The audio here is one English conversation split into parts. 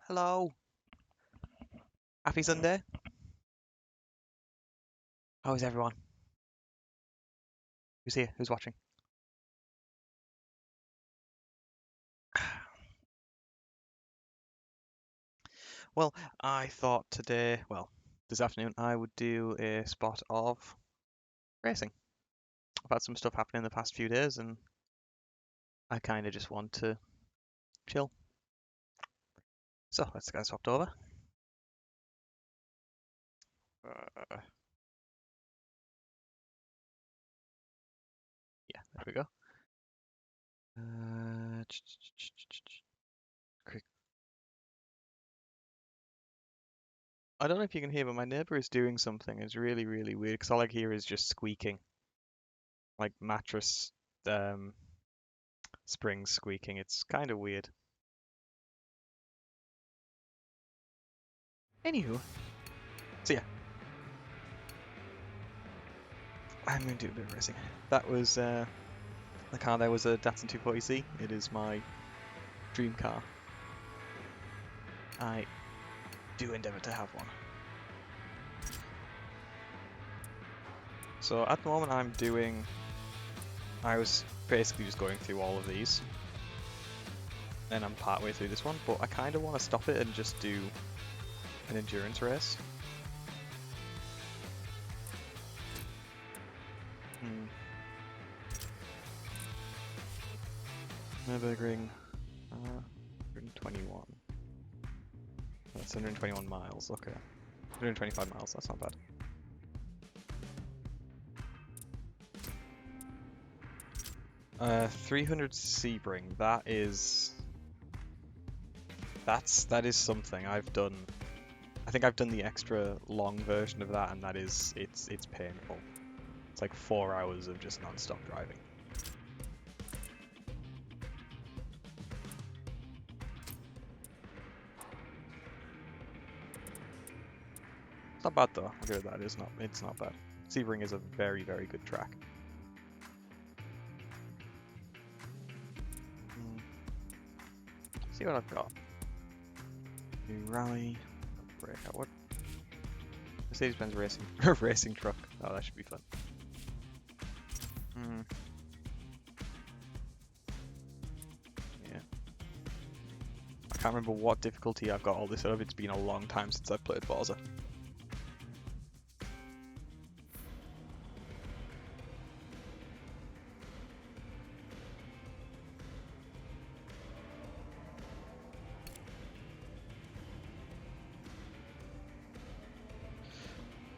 Hello. Happy Sunday. How is everyone? Who's here? Who's watching? Well, I thought today, well, this afternoon, I would do a spot of racing. I've had some stuff happen in the past few days and I kind of just want to chill. So let's get swapped over. Uh, yeah, there we go. Quick. I don't know if you can hear, but my neighbor is doing something. It's really, really weird because all I hear is just squeaking, like mattress springs squeaking. It's kind of weird. Anywho, so yeah, I'm going to do a bit of racing. That was the car there was a Datsun 240Z. It is my dream car. I do endeavour to have one. So at the moment I was basically just going through all of these. And I'm partway through this one, but I kind of want to stop it and just do an endurance race. Nürburgring, 121. That's 121 miles, okay. 125 miles, that's not bad. Uh, 300 Sebring, that is something I've done. I think I've done the extra long version of that, and it's painful. It's like 4 hours of just non-stop driving. It's not bad though. I'll give it that. It's not bad. Sebring is a very, very good track. See what I've got. New rally. Breakout. What? Mercedes-Benz racing racing truck. Oh, that should be fun. Yeah. I can't remember what difficulty I've got all this of. It's been a long time since I've played Forza.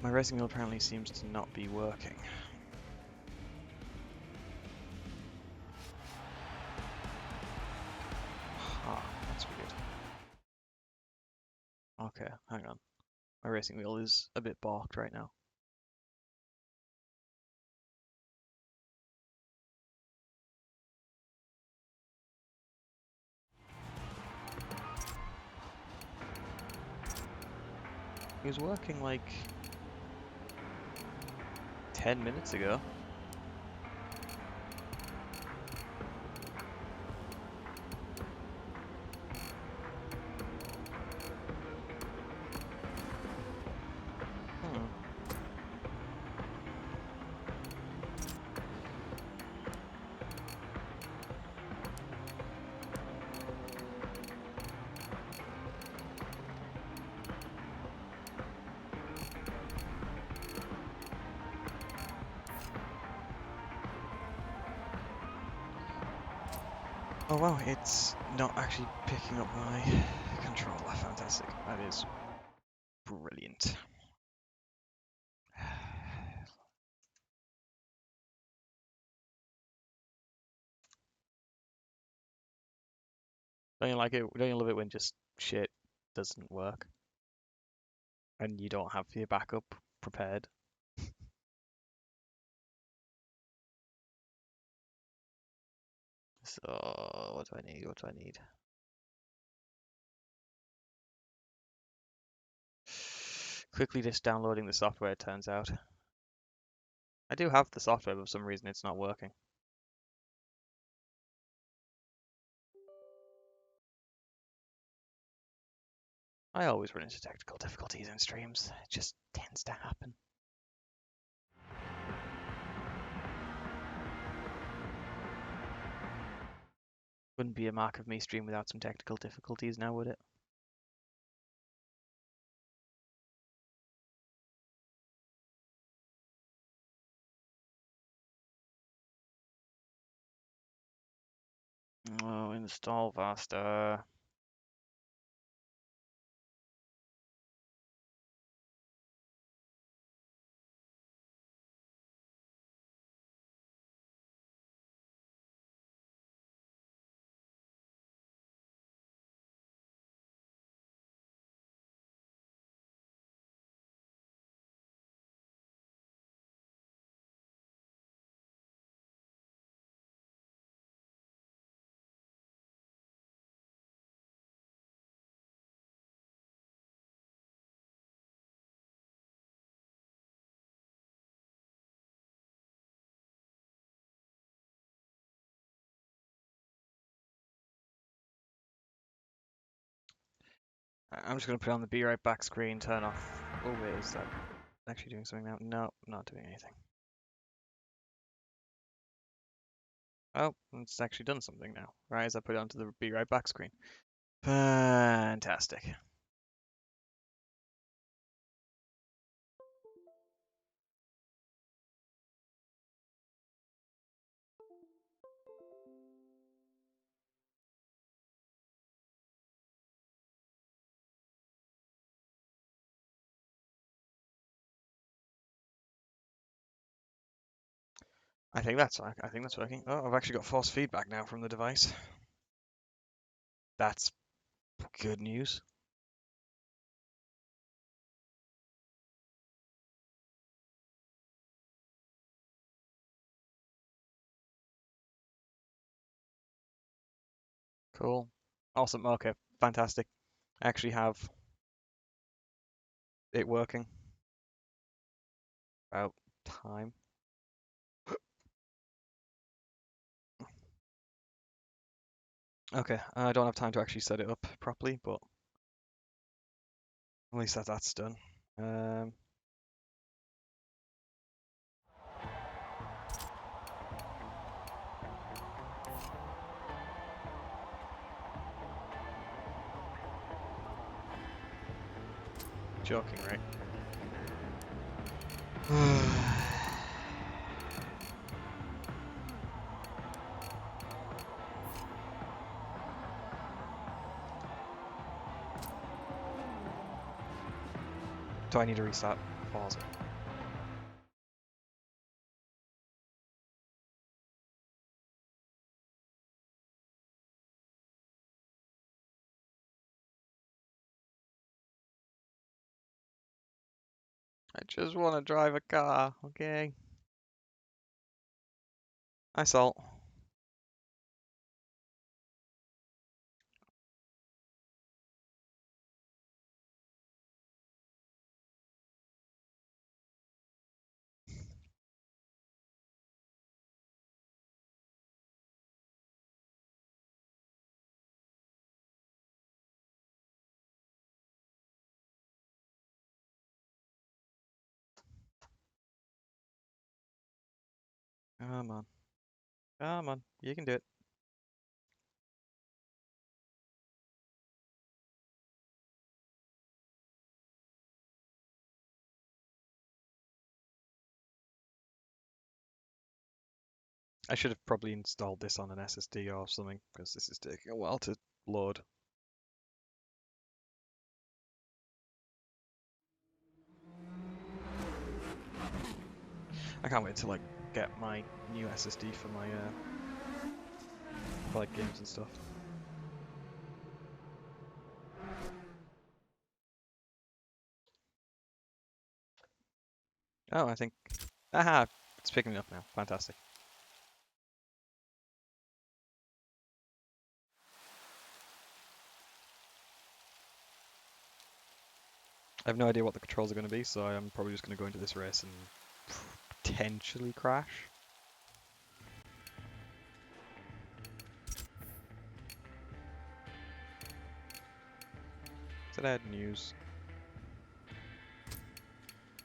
My racing wheel apparently seems to not be working. Ah, that's weird. Okay, hang on. My racing wheel is a bit balked right now. It was working like 10 minutes ago. Oh wow, it's not actually picking up my controller. Fantastic. That is brilliant. Don't you like it? Don't you love it when just shit doesn't work and you don't have your backup prepared? So what do I need? What do I need? Quickly just downloading the software, it turns out. I do have the software, but for some reason it's not working. I always run into technical difficulties in streams. It just tends to happen. Wouldn't be a mark of me stream without some technical difficulties now, would it? Oh, install Vasta. I'm just going to put on the be right back screen, turn off. Oh wait, is that actually doing something now? No, not doing anything. Oh, it's actually done something now. Right, as I put it onto the be right back screen. Fantastic. I think that's working. Oh, I've actually got force feedback now from the device. That's good news. Cool. Awesome. Okay, fantastic. I actually have it working. About time. Okay, I don't have time to actually set it up properly, but at least that's done. Joking, right? Do I need to restart Forza? I just want to drive a car, okay? Hi, Salt. Come on. Come on. You can do it. I should have probably installed this on an SSD or something, because this is taking a while to load. I can't wait to like get my new SSD for my for like games and stuff. Oh, I think, aha, it's picking up now. Fantastic. I have no idea what the controls are going to be, so I'm probably just going to go into this race and potentially crash. Said I had news.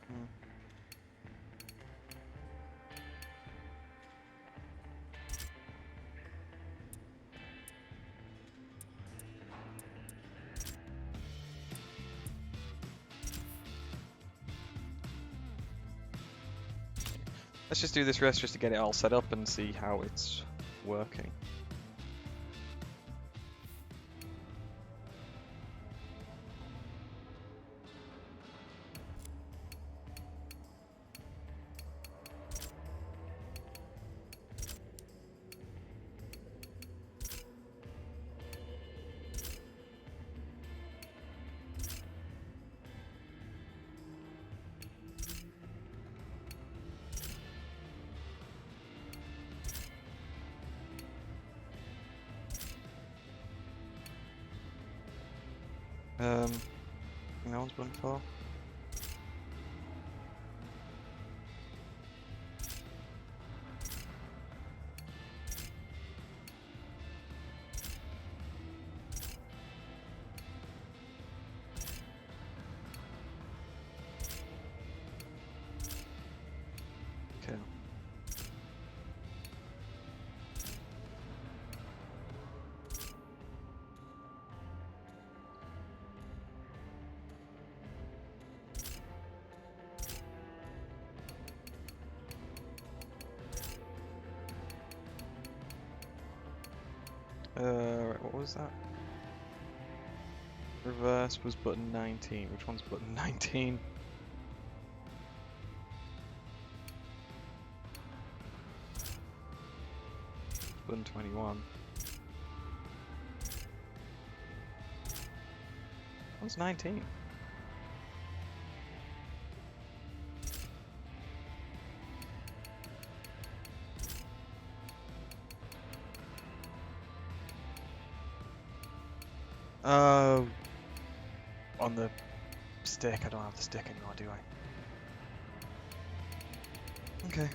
Hmm. Let's just do this race just to get it all set up and see how it's working. No one's button 4. Okay. Right, what was that? Reverse was button 19. Which one's button 19? Button 21. What's 19? Oh, on the stick. I don't have the stick anymore, do I? Okay.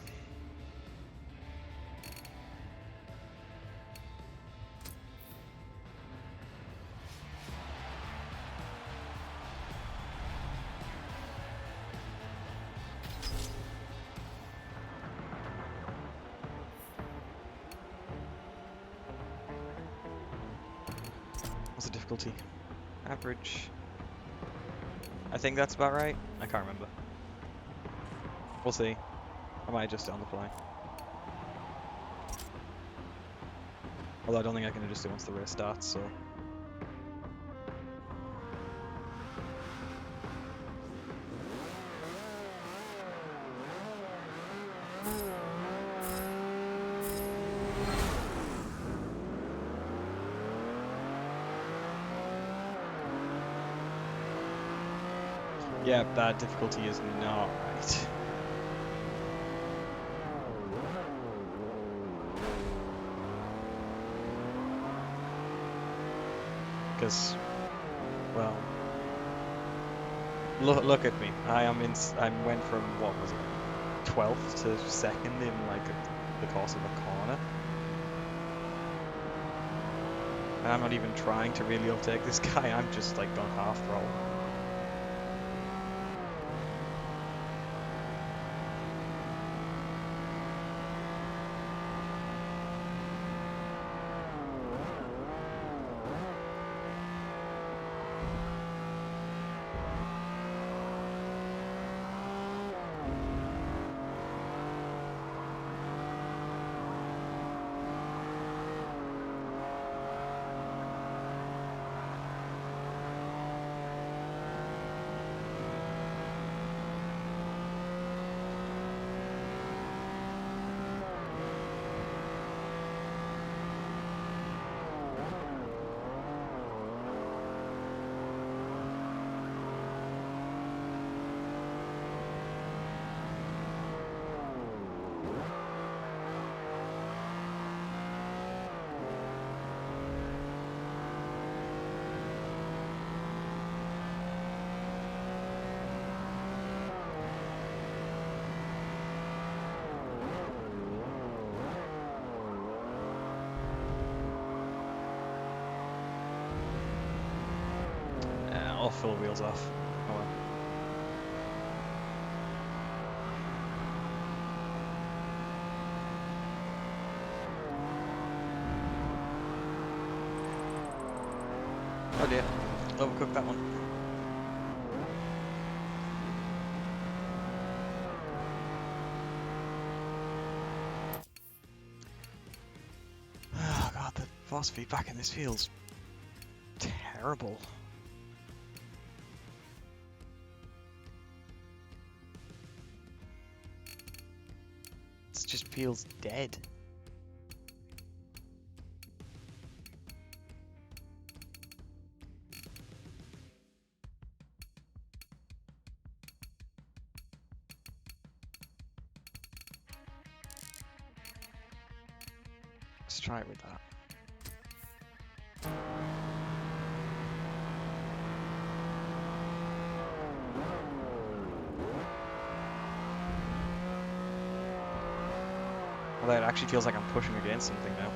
What's the difficulty? Average. I think that's about right. I can't remember. We'll see. I might adjust it on the fly. Although I don't think I can adjust it once the race starts, so... Yeah, that difficulty is not right. Because, well, look at me. I went from what was it, 12th to 2nd in like the course of a corner. And I'm not even trying to really overtake this guy. I'm just like going half throttle. or full wheels off. Oh well. Oh dear, overcooked that one. Oh god, the force feedback in this feels terrible. It just feels dead. Let's try it with that. Although it actually feels like I'm pushing against something now.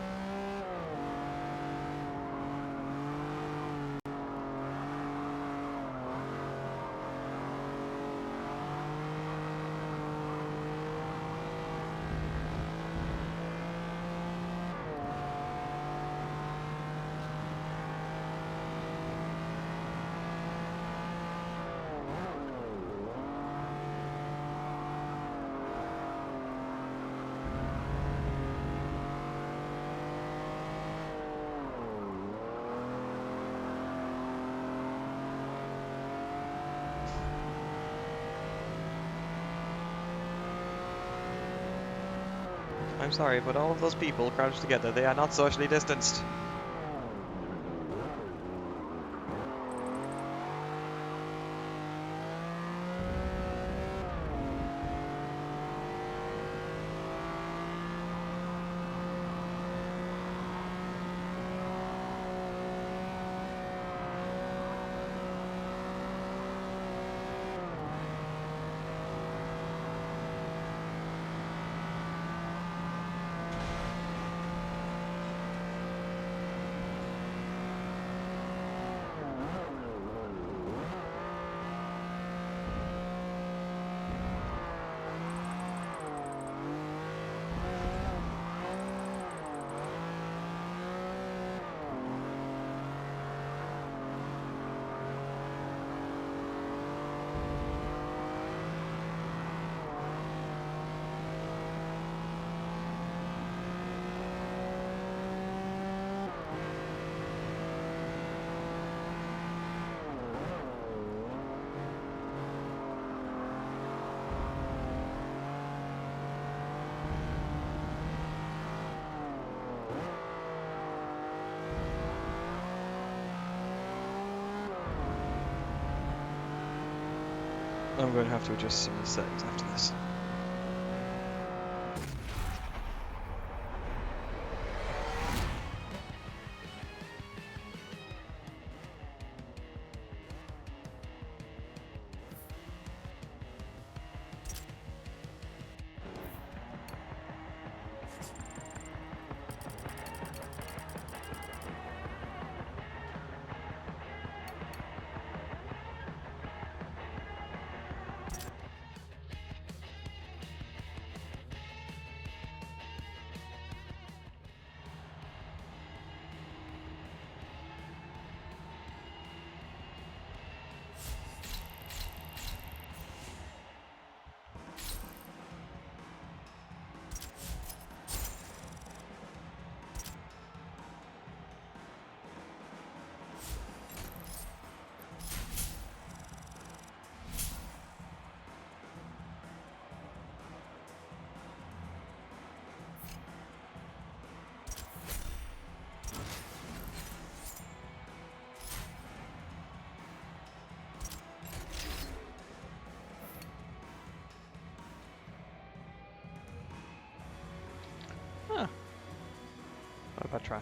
I'm sorry, but all of those people crouched together, they are not socially distanced. I'm going to have to adjust some of the settings after this. Huh. Not a bad try.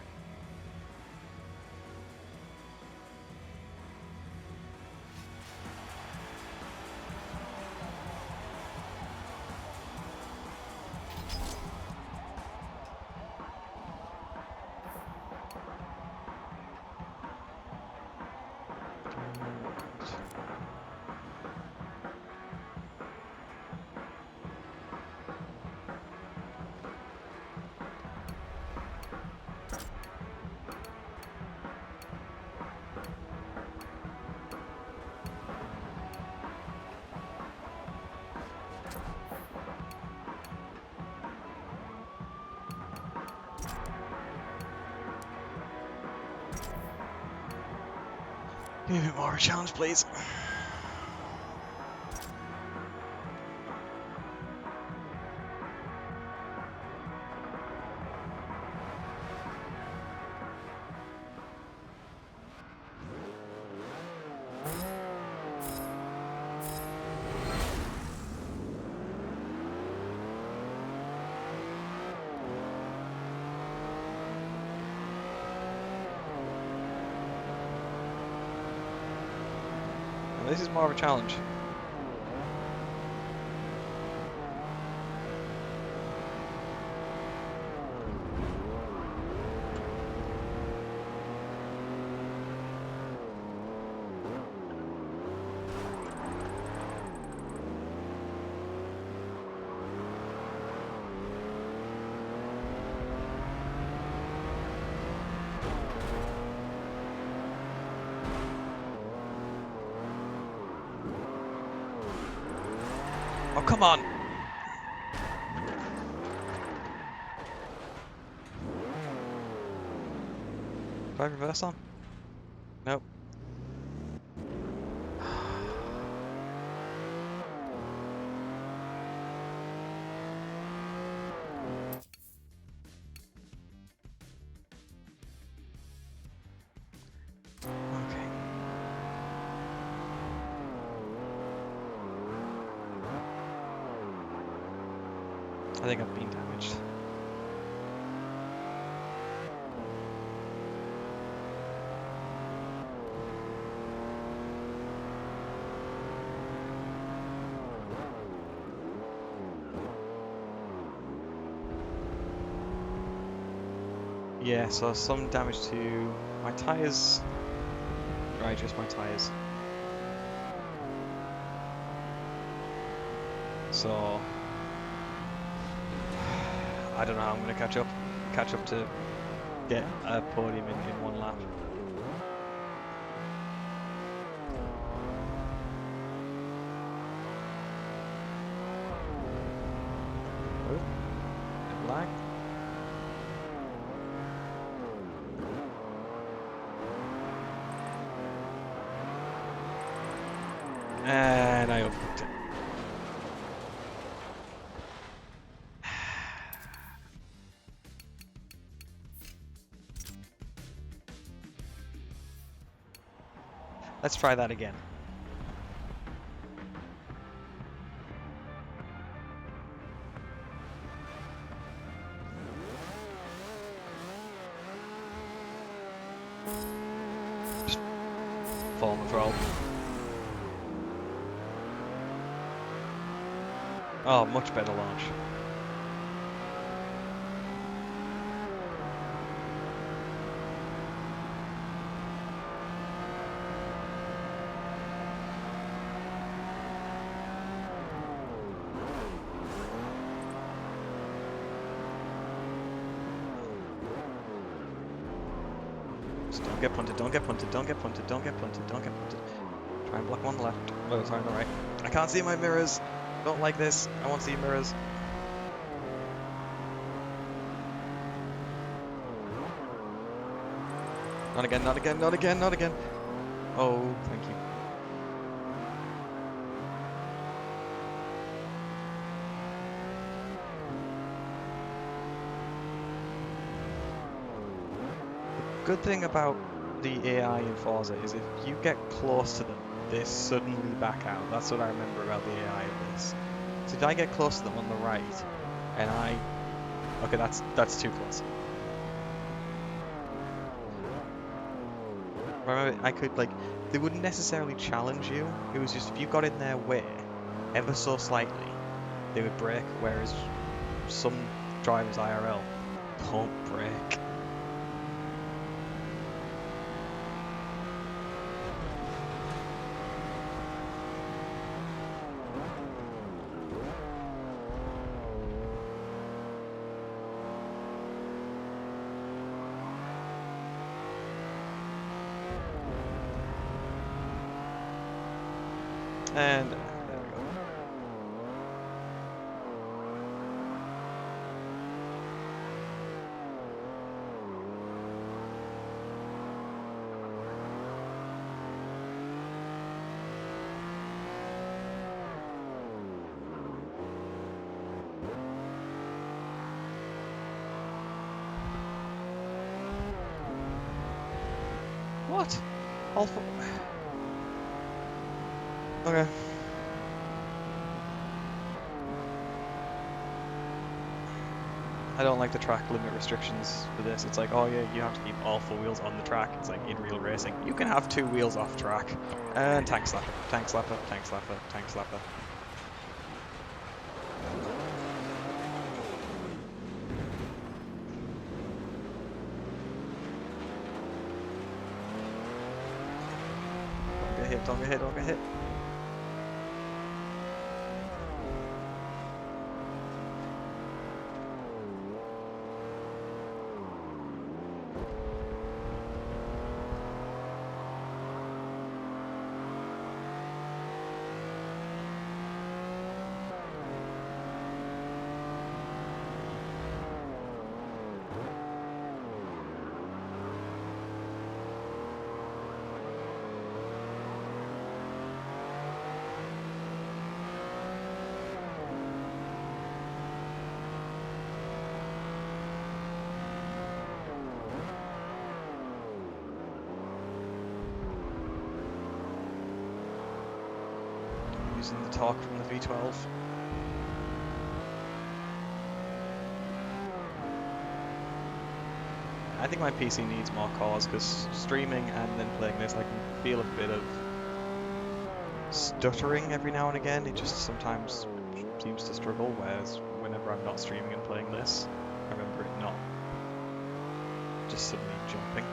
Give me a bit more of a challenge, please. Now, this is more of a challenge. Oh, come on! Do I reverse on? Nope. Okay. I think I've been damaged. Yeah, so some damage to my tyres. Right, just my tyres. So I don't know how I'm gonna catch up to get a podium in one lap. Oh, bit lag. And I overcooked it. Let's try that again. Just fall on the throttle. Oh, much better launch. Just don't get punted, don't get punted, don't get punted, don't get punted, don't get punted. Try and block one on the left. Oh, sorry, on the right. I can't see my mirrors. Don't like this. I want to see mirrors. Not again, not again, not again, not again. Oh, thank you. The good thing about the AI in Forza is if you get close to them, they suddenly back out. That's what I remember about the AI in this. So if I get close to them on the right, and okay, that's too close. Remember, I could they wouldn't necessarily challenge you. It was just if you got in their way, ever so slightly, they would brake. Whereas some drivers IRL don't brake. And there we go. What? All four? Okay. I don't like the track limit restrictions for this. It's like, oh yeah, you have to keep all four wheels on the track. It's like in real racing. You can have two wheels off track. And tank slapper, tank slapper, tank slapper, tank slapper. Don't get hit, don't get hit, don't get hit. Using the torque from the V12. I think my PC needs more cores because streaming and then playing this, I can feel a bit of stuttering every now and again. It just sometimes seems to struggle, whereas whenever I'm not streaming and playing this, I remember it not just suddenly jumping.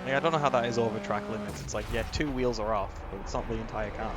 Like, I don't know how that is over track limits. It's like, yeah, two wheels are off, but it's not the entire car.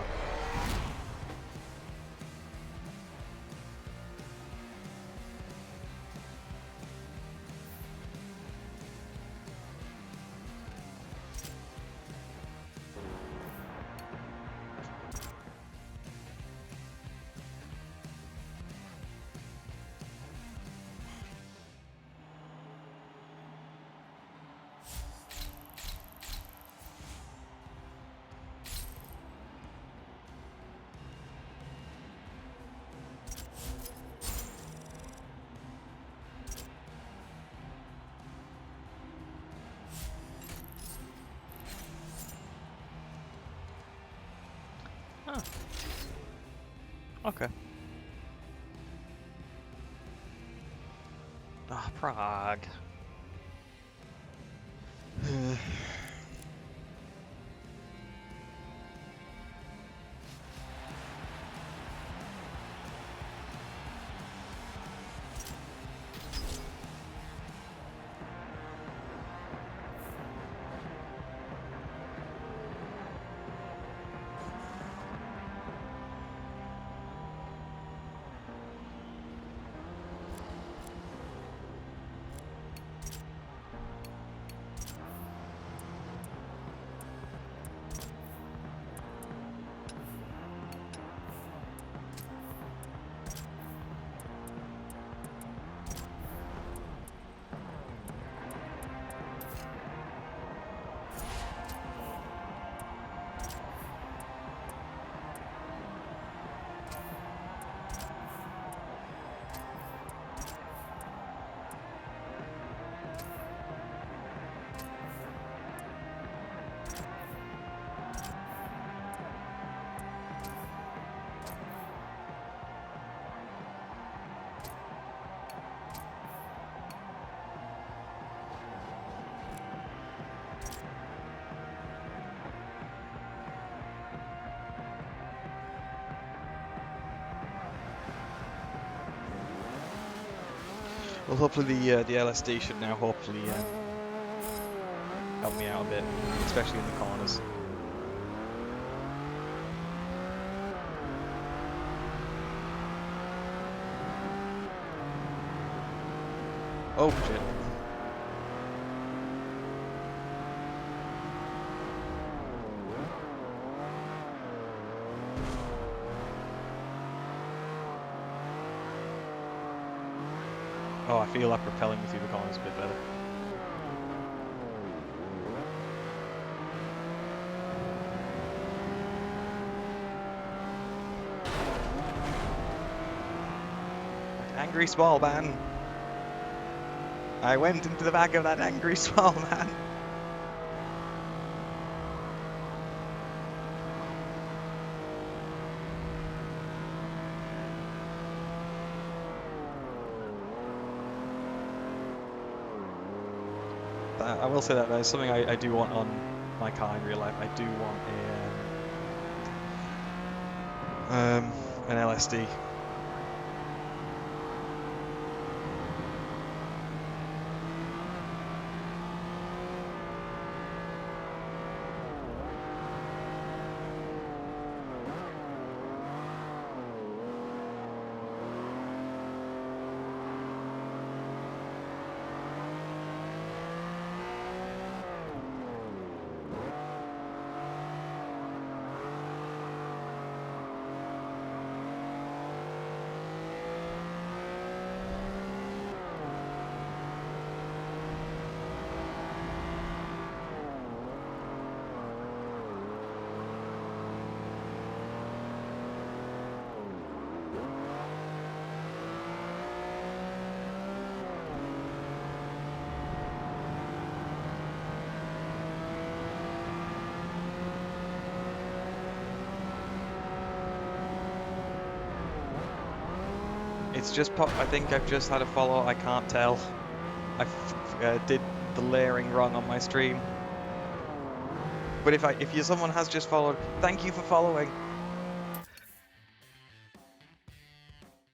Huh. Okay. Ah, Prague. Well, hopefully the LSD should now hopefully help me out a bit, especially in the corners. Oh shit. Oh, I feel like propelling me through the corners a bit better. That angry small man. I went into the back of that angry small man. I will say that there's something I do want on my car in real life. I do want an LSD. It's just pop. I think I've just had a follow. I can't tell. I did the layering wrong on my stream. But if someone has just followed, thank you for following.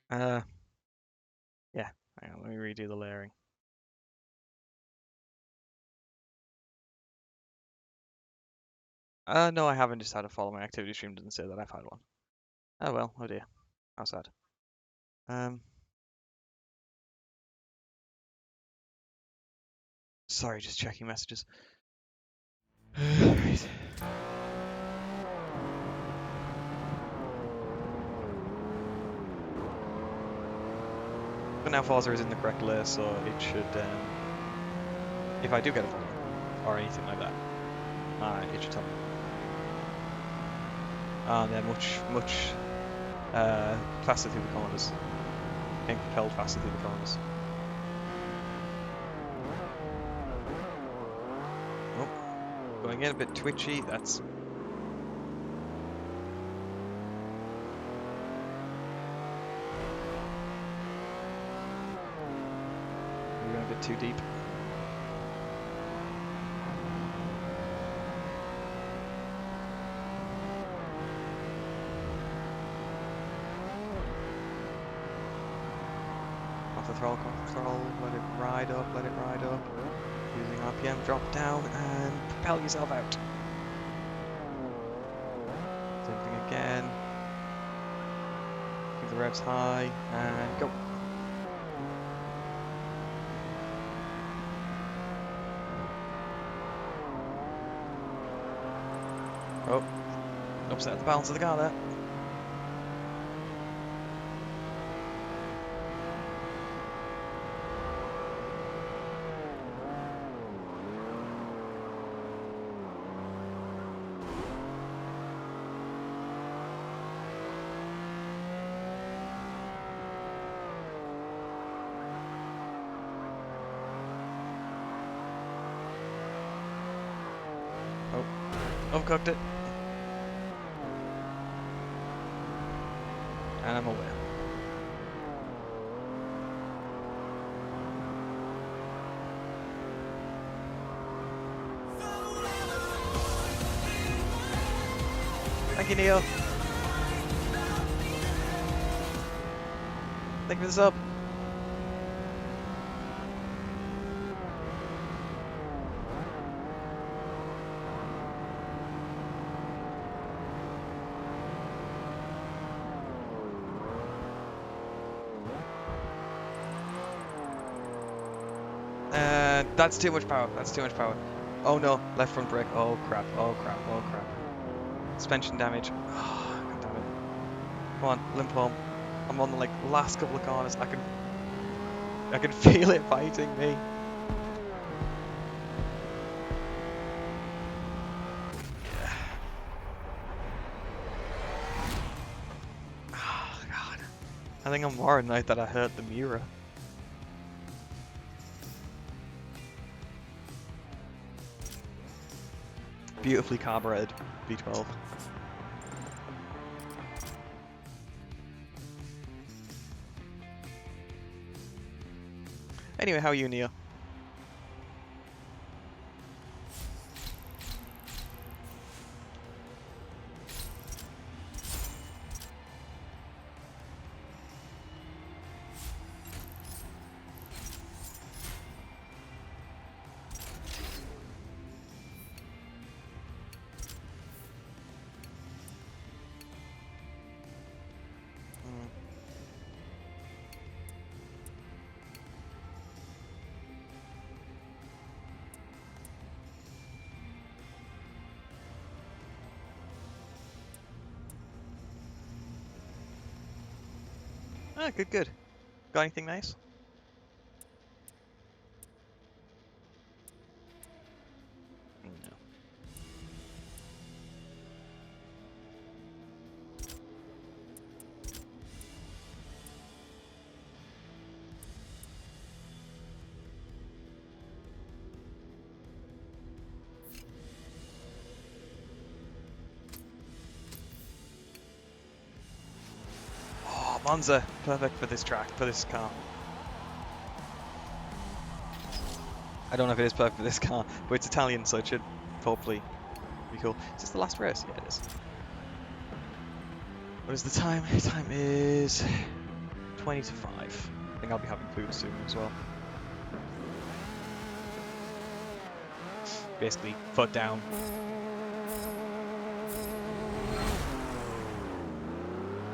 Yeah. Hang on, let me redo the layering. No, I haven't just had a follow. My activity stream doesn't say that I've had one. Oh well. Oh dear. How sad. Sorry, just checking messages. Right. But now Forza is in the correct layer, so it should, if I do get a follow or anything like that, it should tell me. And they're much faster through the corners. Being propelled faster through the corners. Oh, going in a bit twitchy. That's. We're going a bit too deep. Off the throttle, let it ride up, Using RPM, drop down and propel yourself out. Same thing again. Keep the revs high and go. Oh, upset the balance of the car there. Overcooked it. And I'm away. Thank you, Neil. Thank you for the sub. That's too much power. That's too much power. Oh no, left front brake. Oh crap. Oh crap. Oh crap. Suspension damage. Oh, God damn it. Come on, limp home. I'm on the last couple of corners. I can. I can feel it fighting me. Oh god. I think I'm more annoyed that I hurt the mirror. Beautifully carbureted V12. Anyway, how are you, Neo? Ah, good, good. Got anything nice? No. Oh, Monza. Perfect for this track, for this car. I don't know if it is perfect for this car, but it's Italian, so it should hopefully be cool. Is this the last race? Yeah, it is. What is the time? The time is 20 to 5. I think I'll be having food soon as well. Basically, foot down.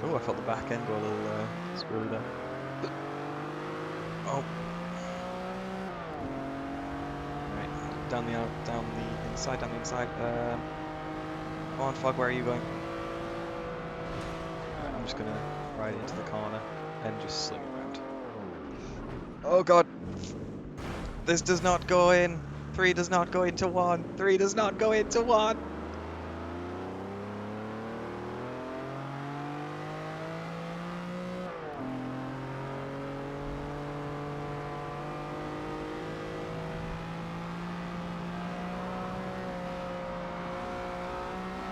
Oh, I felt the back end go a little screwy there. Oh. Right, down the inside, down the inside. Come on, Fog, where are you going? Right, I'm just gonna ride into the corner and just sling around. Oh god! This does not go in! 3 does not go into 1! 3 does not go into 1!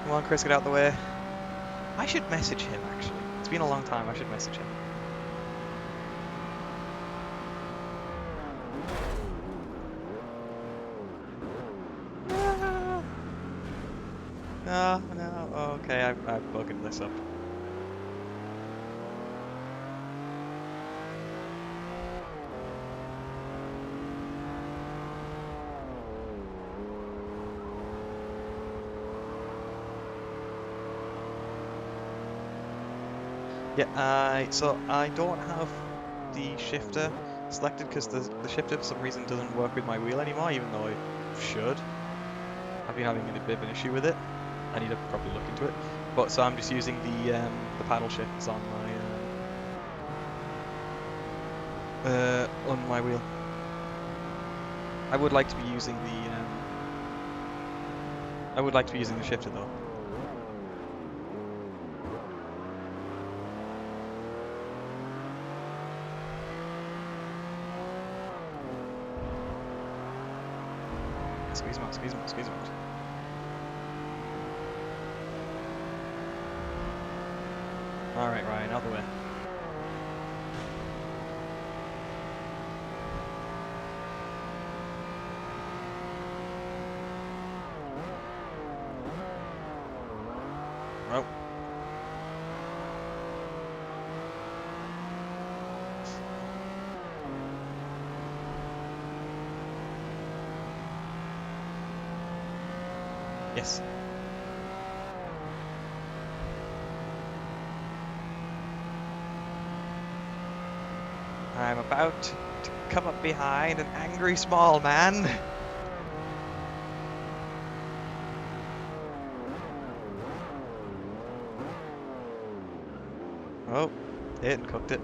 Come on, Chris, get out the way. I should message him, actually. It's been a long time, I should message him. No, no, oh, okay, I've bugged this up. Yeah, so I don't have the shifter selected because the shifter for some reason doesn't work with my wheel anymore, even though it should. I've been having a bit of an issue with it. I need to probably look into it. But so I'm just using the paddle shifts on my wheel. I would like to be using the shifter though. Squeeze him out, squeeze him out, squeeze him out. Alright, Ryan, out the way. Oh. Yes. I'm about to come up behind an angry small man. Oh, hit and cooked it.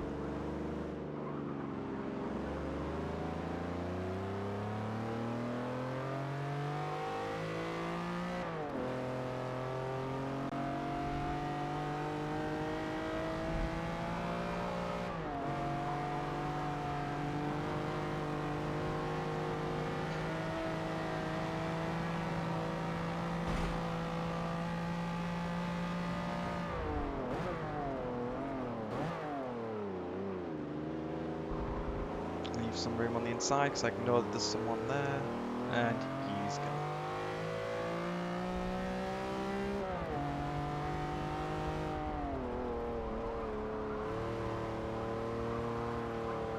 leave some room on the inside because I know that there's someone there. And he's gone.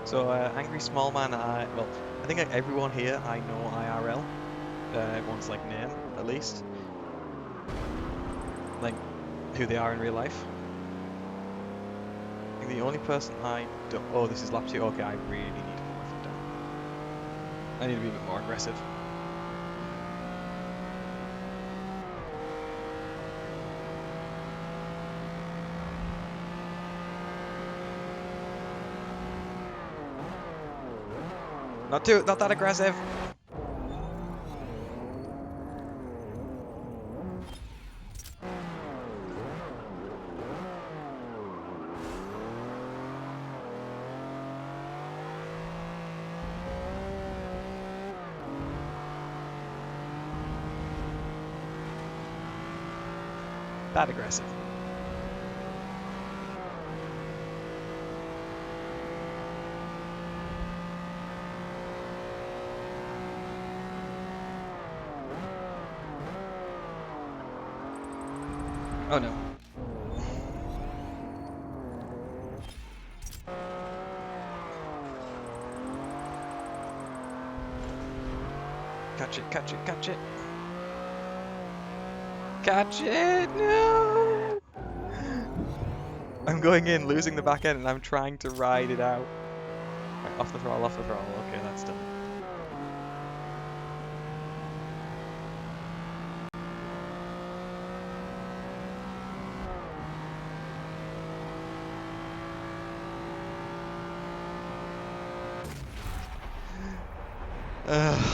So, Angry Small Man, I think everyone here I know IRL. Everyone's like name, at least. Like, who they are in real life. I think the only person I don't... Oh, this is lap 2. Okay, I really need to put my foot down. I need to be a bit more aggressive. Not that aggressive. That aggressive. Oh no. Catch it, catch it, catch it. Catch it! No! I'm going in, losing the back end, and I'm trying to ride it out. Right, off the throttle, off the throttle. Okay, that's done.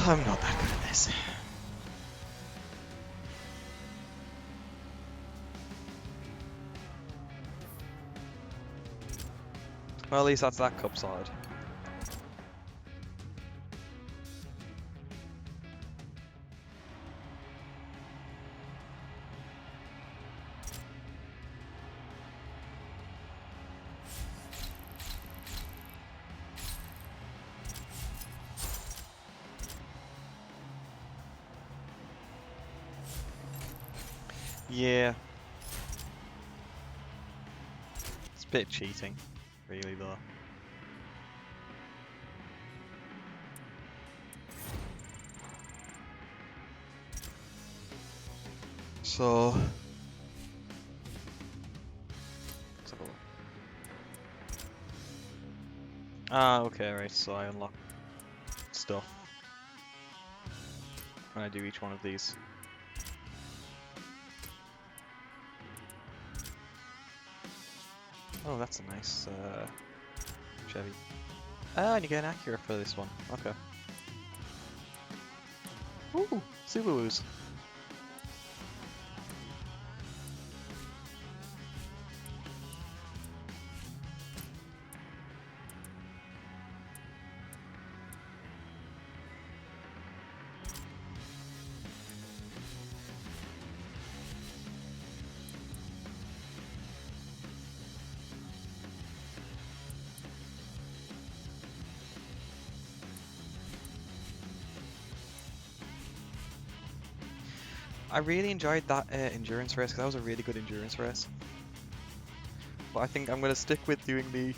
I'm not that good at this. Well, at least that's that cup sorted. Yeah. It's a bit cheating, really, though. So... let's have a look. Ah, okay, right, so I unlock stuff when I do each one of these. Oh, that's a nice Chevy. Ah, and you get an Acura for this one. Okay. Ooh, Subarus. I really enjoyed that endurance race because that was a really good endurance race. But I think I'm going to stick with doing the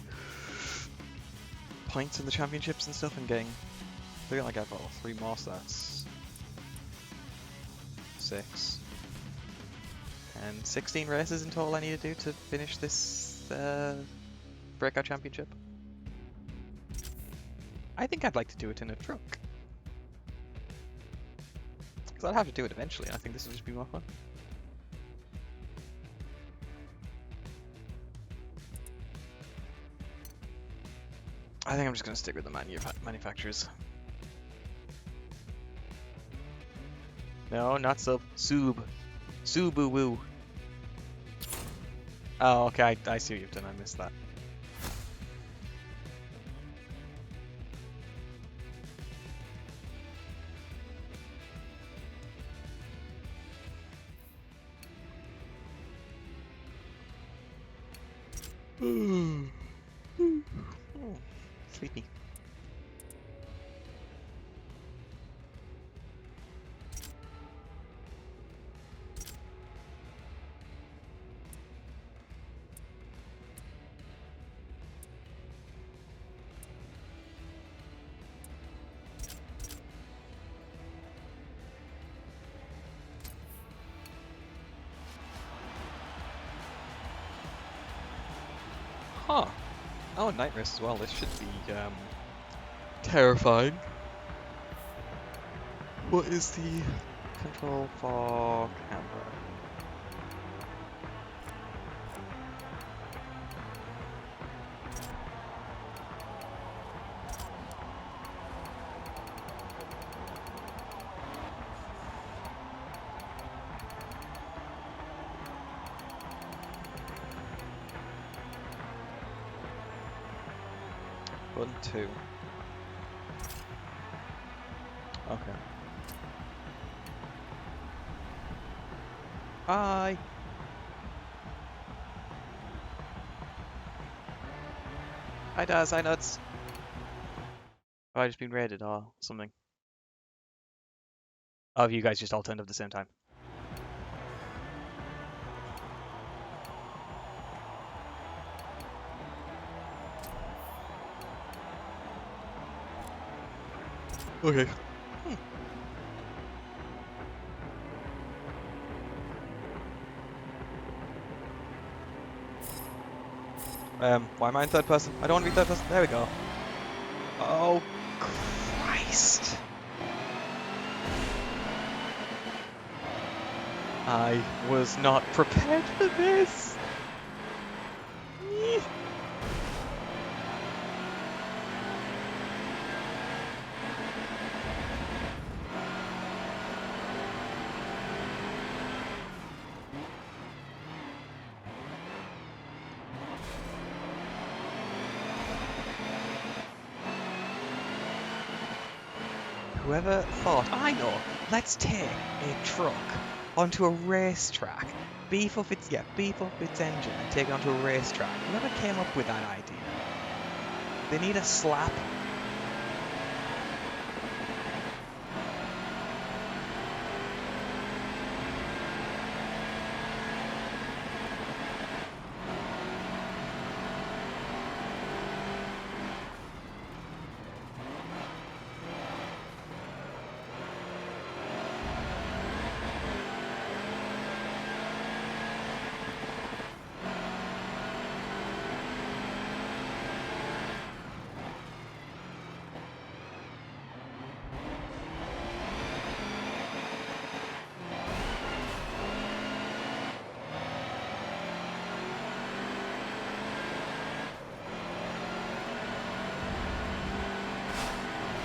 points in the championships and stuff and getting... I feel like I've got 3 more, so that's 6. And 16 races in total I need to do to finish this Breakout Championship. I think I'd like to do it in a truck. Because I'd have to do it eventually, and I think this will just be more fun. I think I'm just going to stick with the manufacturers. No, not sub. Sub. Subu-woo. Oh, okay, I see what you've done. I missed that. Sleepy. Huh. Oh, night race as well. This should be terrifying. What is the control for camera? Button 2. Okay. Hi! Hi Daz, hi Nuts! Have I just been raided or something? Oh, have you guys just all turned up at the same time? Okay. Why am I in third person? I don't want to be third person. There we go. Oh, Christ! I was not prepared for this! Eeh. Whoever thought, I know, let's take a truck onto a racetrack, beef up its engine and take it onto a racetrack. Whoever came up with that idea? They need a slap.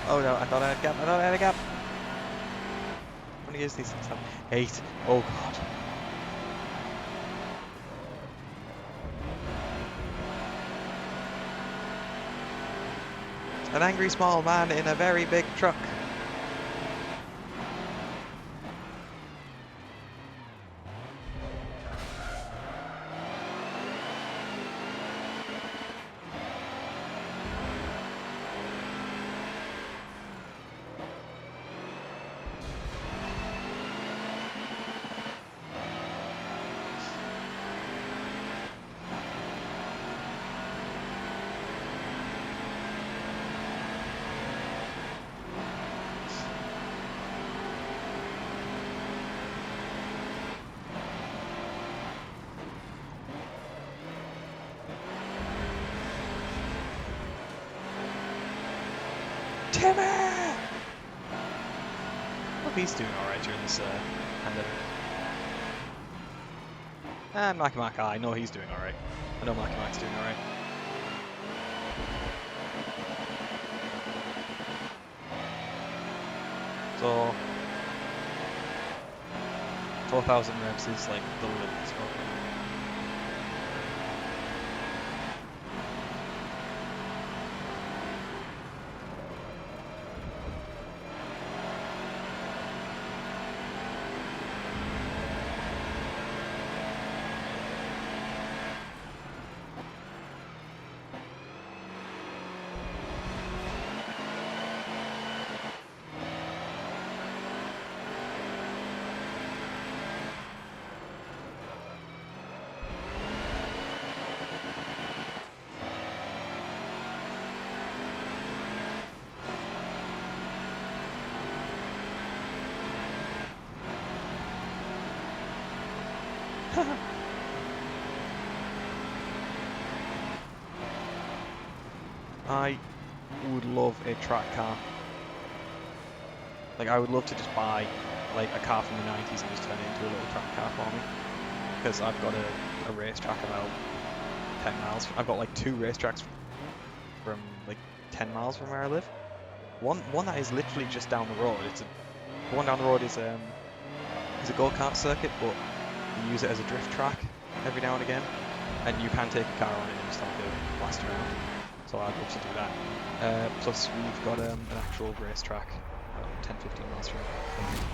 Oh no, I thought I had a gap, How many years these things have? 8. Oh god. An angry small man in a very big truck. Timmy! Hope he's doing alright during this pandemic. And Mac, I know he's doing alright. I know Mac's doing alright. So 4,000 reps is like the limit. So. I would love a track car. Like, I would love to just buy like a car from the 90s and just turn it into a little track car for me. Because I've got a racetrack about 10 miles. I've got like 2 racetracks from like 10 miles from where I live. One that is literally just down the road. The one down the road is a go-kart circuit, but you use it as a drift track every now and again, and you can take a car on it and just have to blast around. So I'd love to do that. Plus we've got an actual racetrack about 10-15 miles from here.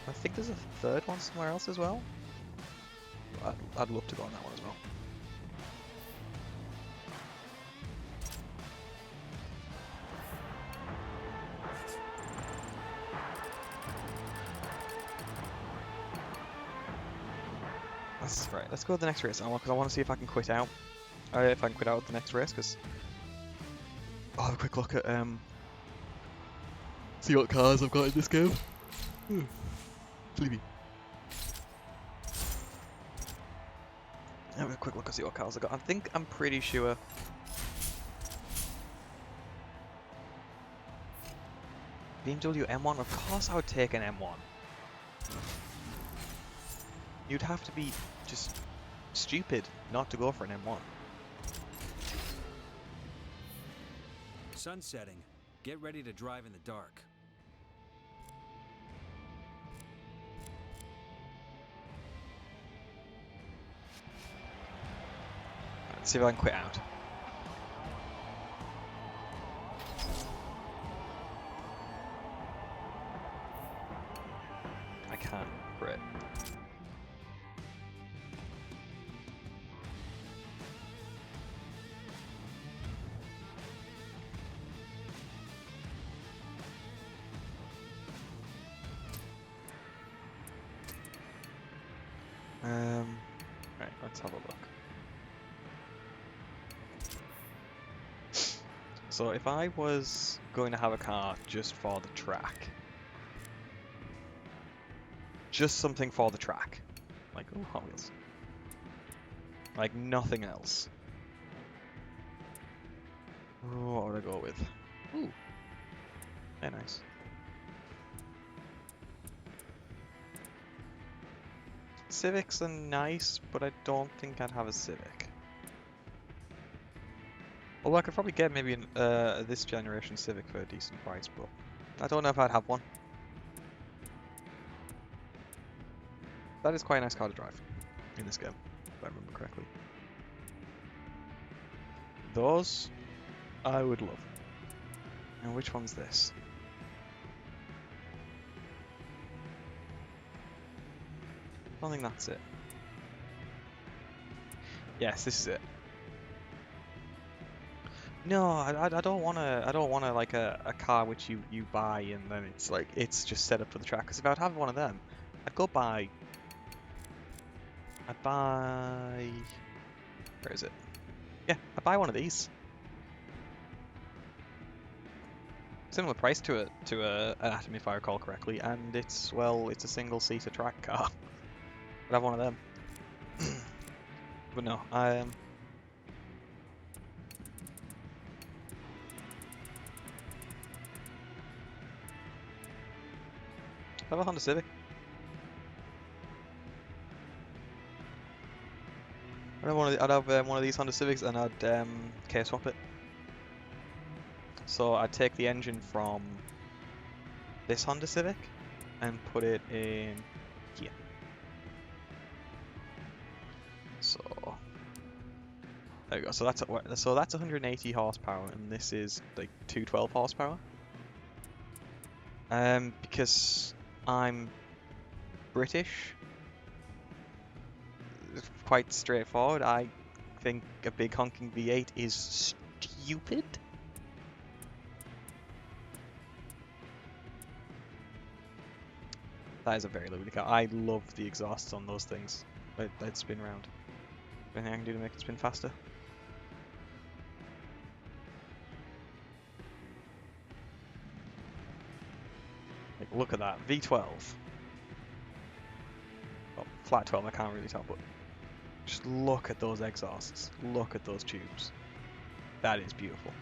I think there's a third one somewhere else as well. I'd love to go on that one as well. That's right. Let's go to the next race because I want to see if I can quit out. If I can quit out at the next race, because I'll have a quick look at see what cars I've got in this game. Sleepy. Have a quick look and see what cars I've got. I'm pretty sure. BMW M1, of course I would take an M1. You'd have to be just stupid not to go for an M1. Sun setting. Get ready to drive in the dark. Let's see if I can quit out. I can't quit. Right, let's have a look. So if I was going to have a car just for the track, just something for the track, like Hot Wheels, like nothing else. What would I go with? Ooh, very nice. Civics are nice, but I don't think I'd have a Civic. Although I could probably get maybe this generation Civic for a decent price, but I don't know if I'd have one. That is quite a nice car to drive in this game, if I remember correctly. Those I would love. Now which one's this? I don't think that's it. Yes, this is it. No, I don't wanna. I don't wanna like a car which you buy and then it's like it's just set up for the track. Because if I'd have one of them, I'd go buy. I'd buy. Where is it? Yeah, I'd buy one of these. Similar price to an Atom if I recall correctly, and it's a single-seater track car. I'd have one of them. But no, I have a Honda Civic. I'd have one of these Honda Civics and I'd K-swap it. So I'd take the engine from this Honda Civic and put it in here. So there we go. So that's 180 horsepower, and this is like 212 horsepower. Because I'm British, it's quite straightforward. I think a big honking V8 is stupid. That is a very lovely car. I love the exhausts on those things. They'd spin around. Anything I can do to make it spin faster? Like, look at that. V12. Well, flat 12 I can't really tell, but just look at those exhausts. Look at those tubes. That is beautiful.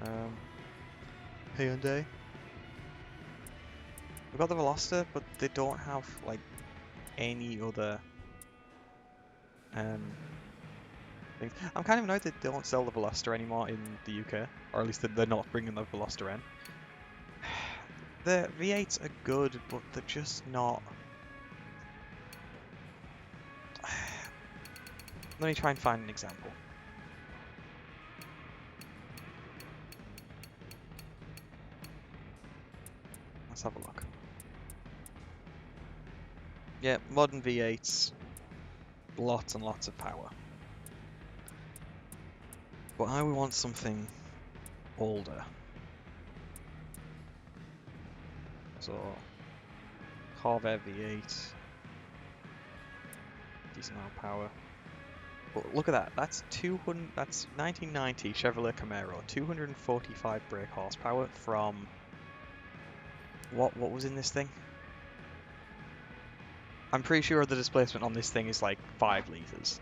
Um, Hyundai. We've got the Veloster, but they don't have like any other um things. I'm kind of annoyed they don't sell the Veloster anymore in the UK, or at least they're not bringing the Veloster in. The V8s are good, but they're just not. Let me try and find an example. Let's have a look. Yeah, modern V8s, lots and lots of power. But I want something older. So, Corvette V8, decent amount of power. But look at that. That's 200. That's 1990 Chevrolet Camaro, 245 brake horsepower from what was in this thing? I'm pretty sure the displacement on this thing is like 5 liters.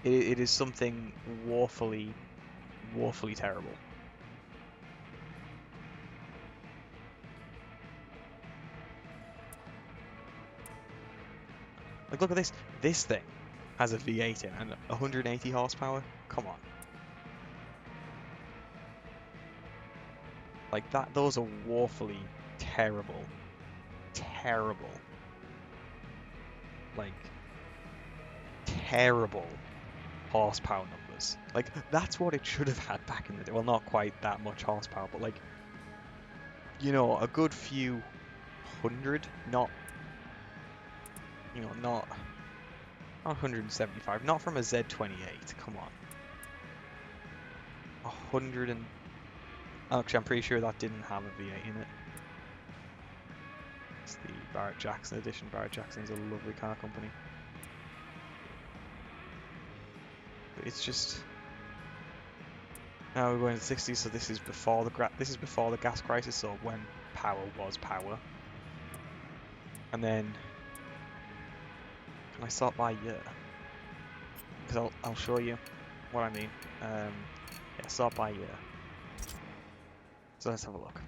It is something woefully terrible. Like, look at this. This thing has a V8 in and 180 horsepower. Come on. Like that. Those are woefully terrible. Terrible. Like, terrible horsepower numbers. Like, that's what it should have had back in the day. Well, not quite that much horsepower, but like, you know, a good few hundred, not, you know, not 175, not from a Z28, come on. 100 and... Actually, I'm pretty sure that didn't have a V8 in it. It's the Barrett Jackson edition. Barrett Jackson is a lovely car company. But it's just... Now we're going to the 60s, so this is before the gas crisis, so when power was power. And then... Can I sort by year? Because I'll show you what I mean. Yeah, sort by year. So let's have a look.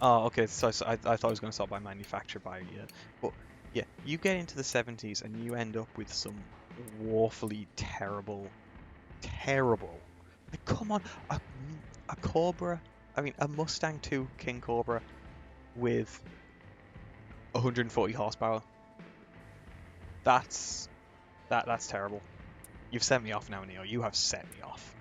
Oh, okay, so I thought I was going to sort by manufacturer by year. But yeah, you get into the 70s and you end up with some woefully terrible... Like, come on, a Cobra, I mean, a Mustang 2 King Cobra with 140 horsepower. That's terrible. You've set me off now, Neo. You have set me off.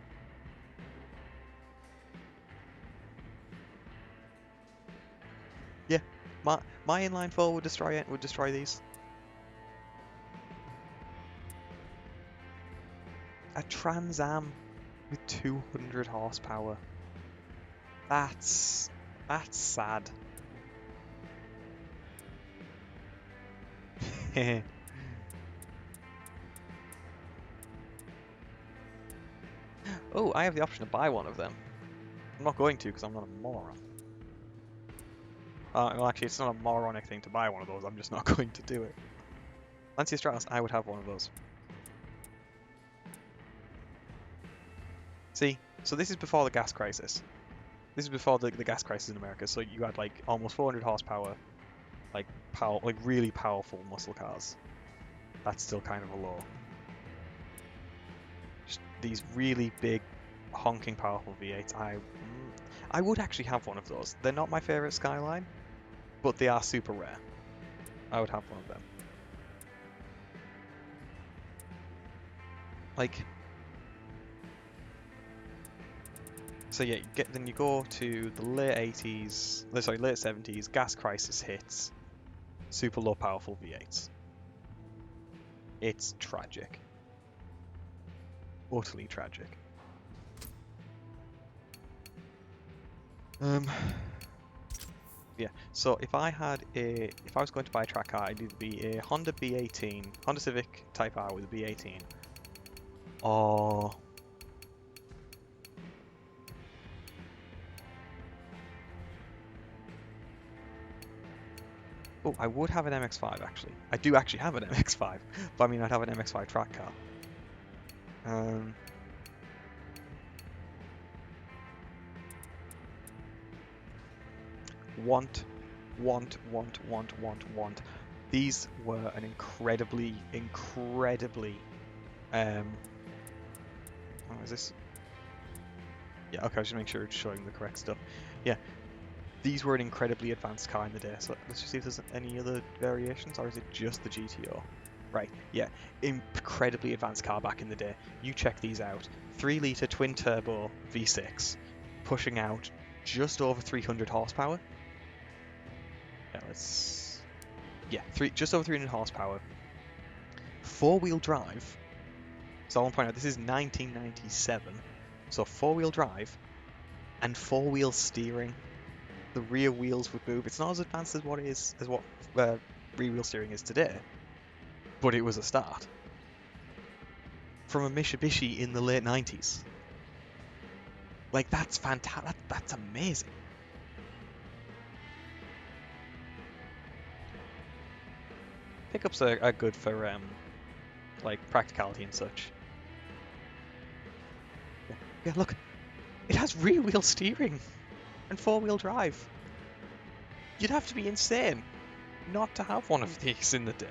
Yeah, my inline four would destroy it. Would destroy these. A Trans Am with 200 horsepower. That's sad. Oh, I have the option to buy one of them. I'm not going to because I'm not a moron. Well, actually, it's not a moronic thing to buy one of those. I'm just not going to do it. Lancia Stratos, I would have one of those. See, so this is before the gas crisis. This is before the gas crisis in America. So you had like almost 400 horsepower, like really powerful muscle cars. That's still kind of a low. Just these really big, honking powerful V8s. I would actually have one of those. They're not my favorite Skyline, but they are super rare. I would have one of them. Like, so yeah, then you go to the late 80s, sorry, late 70s, gas crisis hits, super low powerful V8s. It's tragic. Utterly tragic. Yeah, so if I was going to buy a track car, it'd either be a Honda B18, Honda Civic Type R with a B18, or oh, I would have an MX-5 actually. I do actually have an MX-5, but I mean I'd have an MX-5 track car. Um, want, want. These were an incredibly, oh, is this? Yeah, okay, I'll just make sure it's showing the correct stuff. Yeah, these were an incredibly advanced car in the day, so let's just see if there's any other variations, or is it just the GTO? Right, yeah, incredibly advanced car back in the day. You check these out. 3-litre twin-turbo V6, pushing out just over 300 horsepower. Yeah, just over 300 horsepower. 4-wheel drive. So I want to point out, this is 1997. So 4-wheel drive and 4-wheel steering. The rear wheels would move. It's not as advanced as what rear wheel steering is today, but it was a start. From a Mitsubishi in the late 90s. Like, that's fantastic. That's amazing. Pickups are good for like practicality and such. Yeah, look, it has rear wheel steering and 4-wheel drive. You'd have to be insane not to have one of these in the day.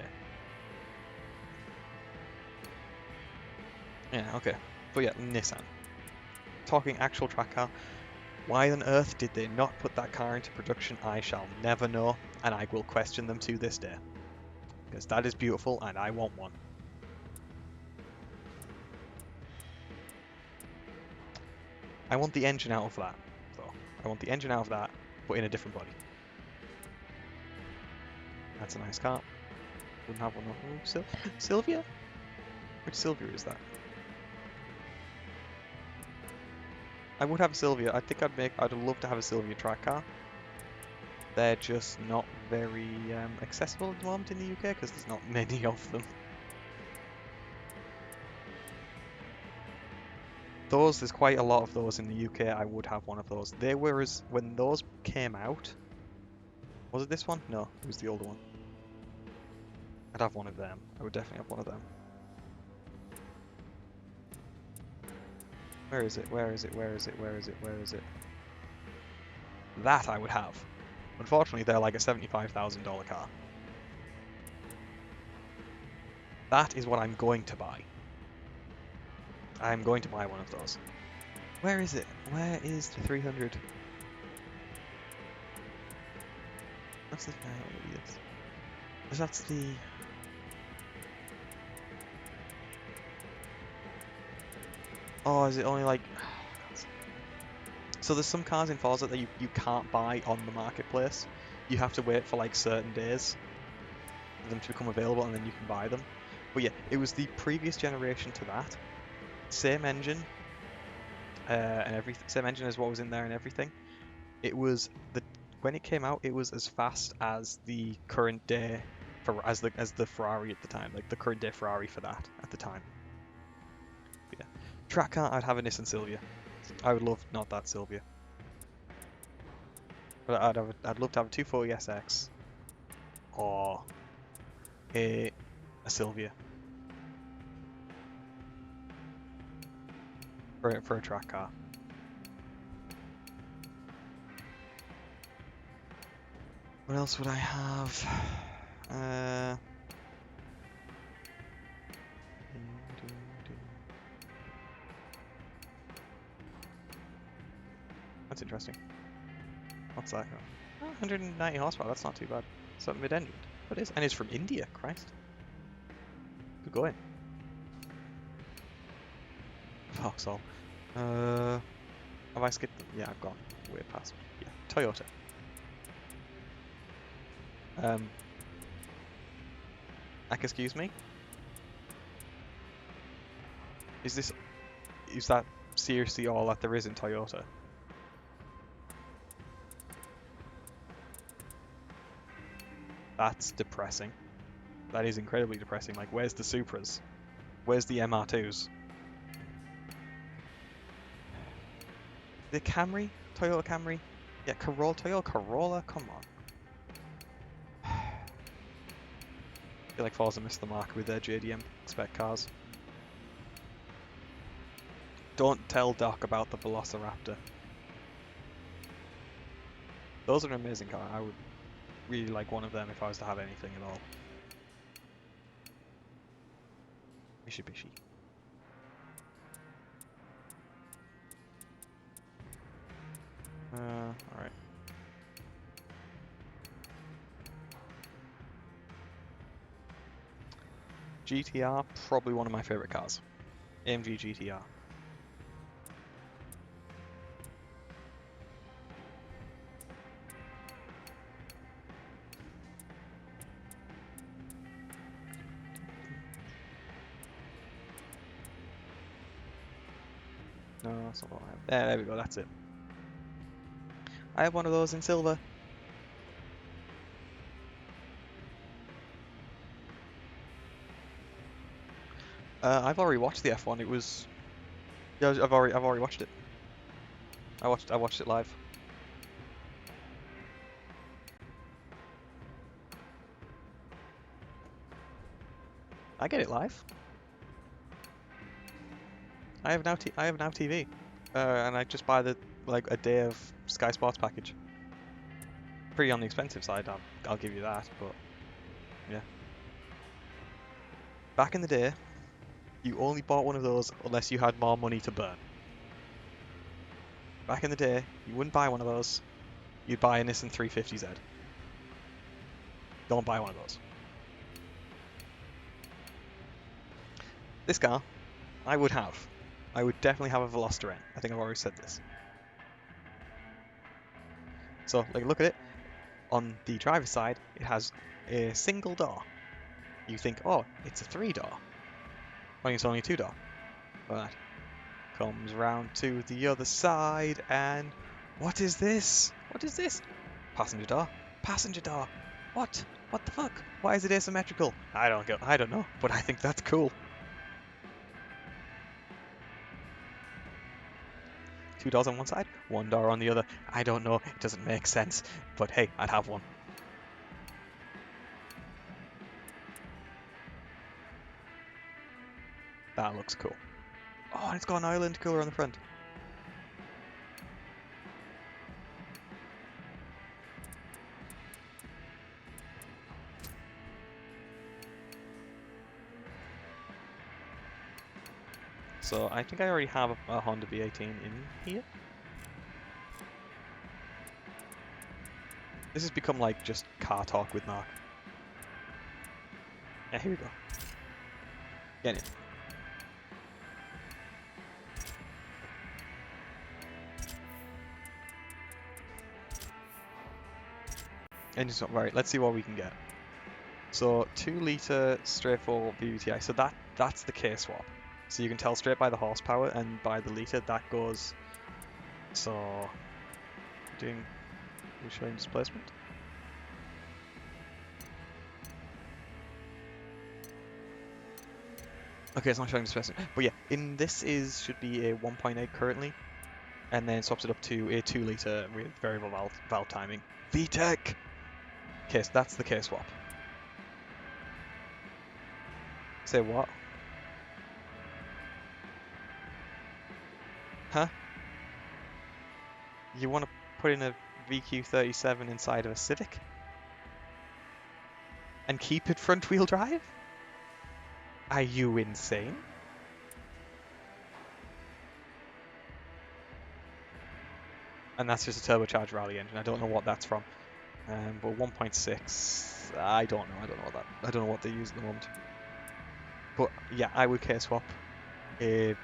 Yeah, okay. But yeah, Nissan. Talking actual track car. Why on earth did they not put that car into production? I shall never know, and I will question them to this day. Because that is beautiful, and I want one. I want the engine out of that, though. I want the engine out of that, but in a different body. That's a nice car. Wouldn't have one. Oh, Sylvia? Which Sylvia is that? I would have a Sylvia. I think I'd love to have a Sylvia track car. They're just not very accessible at the moment in the UK because there's not many of them. There's quite a lot of those in the UK. I would have one of those. When those came out, was it this one? No, it was the older one. I'd have one of them. I would definitely have one of them. Where is it? Where is it? Where is it? Where is it? Where is it? That I would have. Unfortunately, they're like a $75,000 car. That is what I'm going to buy. I'm going to buy one of those. Where is it? Where is the 300? That's the That's the... Oh, is it only like... So there's some cars in Forza that you can't buy on the marketplace. You have to wait for like certain days for them to become available and then you can buy them. But yeah, it was the previous generation to that. Same engine, and everything. Same engine as what was in there and everything. It was when it came out, it was as fast as the current day as the Ferrari at the time, like the current day Ferrari for that at the time. But yeah, track car, I'd have a Nissan Silvia. I would love not that Silvia, but I'd love to have a 240 SX or a Silvia for a track car. What else would I have? That's interesting. What's that? Oh, 190 horsepower, that's not too bad. It's a mid-engine. What is? And it's from India, Christ. Good going. Vauxhall. Have I skipped them? Yeah, I've gone way past. Yeah, Toyota. Excuse me? Is that seriously all that there is in Toyota? That's depressing. That is incredibly depressing. Like, where's the Supras? Where's the MR2s? The Camry? Toyota Camry? Yeah, Toyota Corolla? Come on. I feel like Forza missed the mark with their JDM spec cars. Don't tell Doc about the Velociraptor. Those are an amazing car. I would really like one of them if I was to have anything at all. Mitsubishi. Alright. GTR, probably one of my favorite cars. AMG GTR. No, that's not what I have. There we go, that's it. I have one of those in silver. I've already watched the F1. It was, yeah, I've already watched it. I watched it live. I get it live. I have now TV, and I just buy the like a day of Sky Sports package. Pretty on the expensive side, I'll give you that, but yeah. Back in the day, you only bought one of those unless you had more money to burn. Back in the day, you wouldn't buy one of those. You'd buy a Nissan 350Z. Don't buy one of those. This car, I would have. I would definitely have a Veloster N. I think I've already said this. So, like, look at it. On the driver's side, it has a single door. You think, oh, it's a 3-door. When it's only a 2-door. But comes round to the other side, and what is this? What is this? Passenger door. Passenger door. What? What the fuck? Why is it asymmetrical? I don't know, but I think that's cool. 2 doors on one side, 1 door on the other. I don't know, it doesn't make sense, but hey, I'd have one. That looks cool. Oh, and it's got an island cooler on the front. So I think I already have a Honda V18 in here. This has become like just car talk with Mark. Yeah, here we go. Get in. Engine's not right. Let's see what we can get. So 2-litre straightforward VVTi. So that's the K swap. So you can tell straight by the horsepower and by the litre that goes. So doing showing displacement. Okay, it's not showing displacement, but yeah, in this should be a 1.8 currently, and then swaps it up to a 2-litre with variable valve timing. VTEC. Okay, so that's the K swap. Say what? Huh? You want to put in a VQ37 inside of a Civic? And keep it front wheel drive? Are you insane? And that's just a turbocharged rally engine. I don't know what that's from. But 1.6, I don't know. I don't know what they use at the moment. But yeah, I would K swap a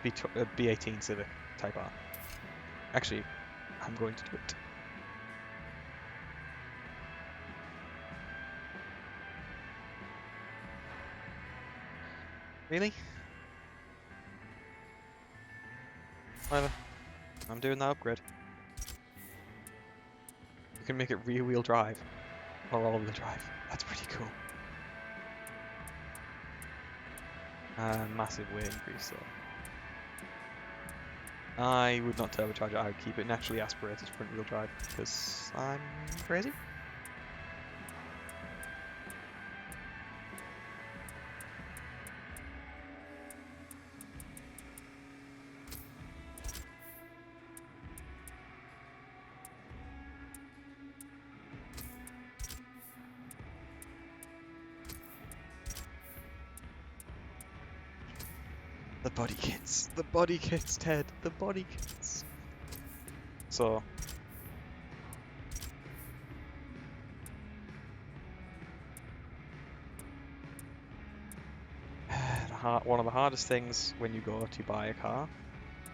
B18 Civic Type R. Actually, I'm going to do it. Really? Whatever. I'm doing that upgrade. You can make it rear-wheel drive. Or all-wheel drive. That's pretty cool. Massive weight increase though. I would not turbocharge it, I would keep it naturally aspirated front-wheel drive because I'm crazy. The body kits. The body kits, Ted. The body kits. So one of the hardest things when you go to buy a car,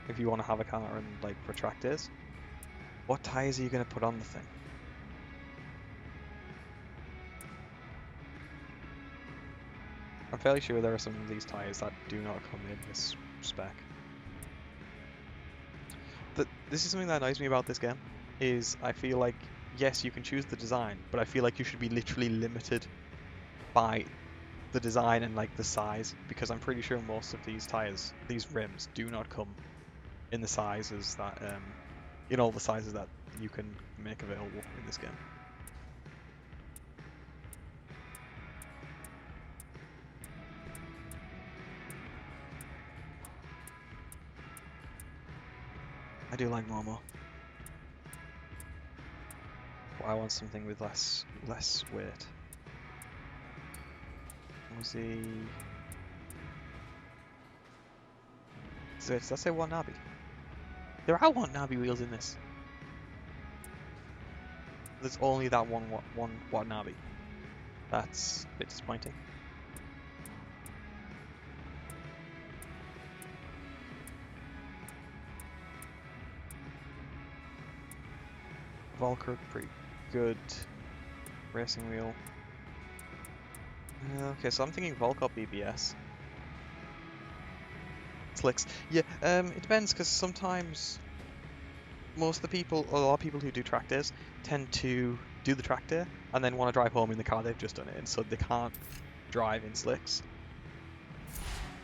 if you want to have a car and like for track days, what tires are you going to put on the thing? I'm fairly sure there are some of these tires that do not come in this spec. This is something that annoys me about this game, is I feel like, yes, you can choose the design, but I feel like you should be literally limited by the design and like the size, because I'm pretty sure most of these tires, these rims, do not come in the sizes that, in all the sizes that you can make available in this game. I do like Momo. But I want something with less weight. Was he? Does that say Watanabe? There are Watanabe wheels in this. There's only that one Watanabe. That's a bit disappointing. Volker, pretty good. Racing wheel. Okay, so I'm thinking Volkop BBS. Slicks. Yeah, it depends, because sometimes most of the people, a lot of people who do track days tend to do the track day and then want to drive home in the car they've just done it in, so they can't drive in slicks.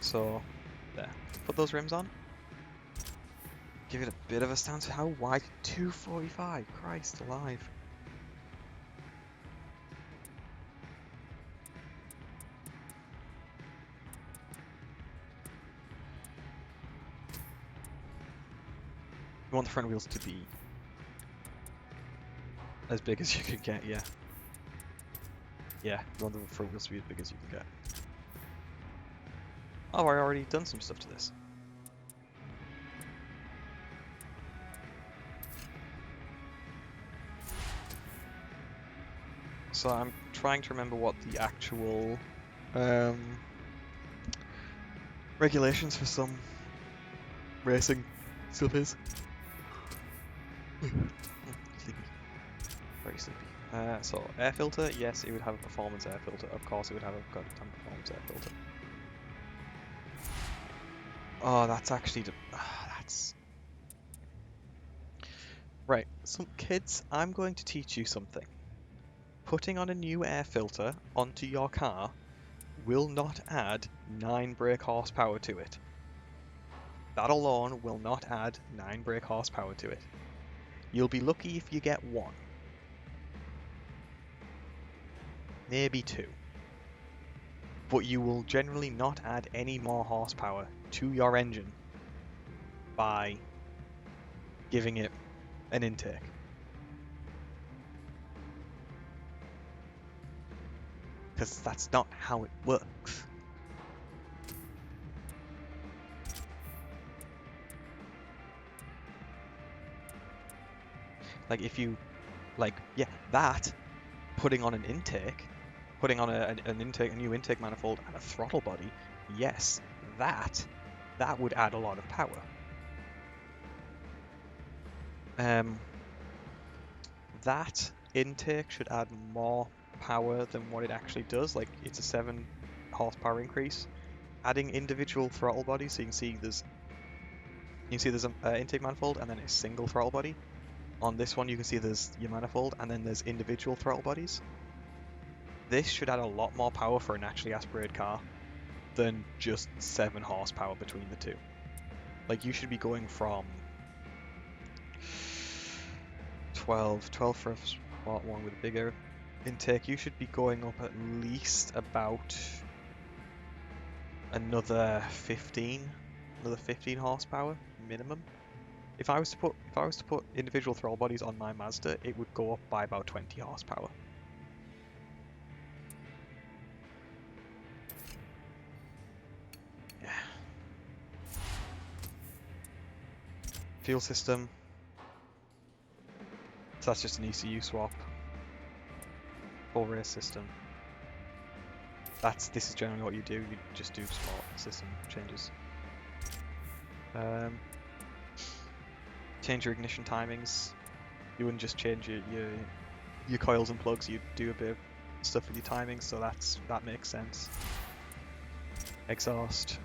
So, there. Put those rims on. Give it a bit of a stance. How wide? 245. Christ alive. You want the front wheels to be as big as you can get, yeah. Yeah, you want the front wheels to be as big as you can get. Oh, I already done some stuff to this. So I'm trying to remember what the actual regulations for some racing stuff is. Sleepy. Very sleepy. So air filter, yes, it would have a performance air filter. Of course, it would have a goddamn performance air filter. Oh, that's actually that's right. So kids, I'm going to teach you something. Putting on a new air filter onto your car will not add 9 brake horsepower to it. That alone will not add 9 brake horsepower to it. You'll be lucky if you get 1. Maybe 2. But you will generally not add any more horsepower to your engine by giving it an intake. Because that's not how it works. Like if you, like, yeah, that, putting on an intake, putting on a new intake manifold and a throttle body, yes, that would add a lot of power. That intake should add more power than what it actually does. Like it's a 7 horsepower increase. Adding individual throttle bodies, so you can see there's an intake manifold and then a single throttle body. On this one, you can see there's your manifold and then there's individual throttle bodies. This should add a lot more power for a naturally aspirated car than just 7 horsepower between the two. Like you should be going from 12 for a Sport one with a bigger intake. You should be going up at least about another 15 horsepower minimum. If I was to put individual throttle bodies on my Mazda, it would go up by about 20 horsepower. Yeah. Fuel system. So that's just an ECU swap. Full race system. This is generally what you do. You just do small system changes. Change your ignition timings. You wouldn't just change your coils and plugs. You'd do a bit of stuff with your timings, so that makes sense. Exhaust.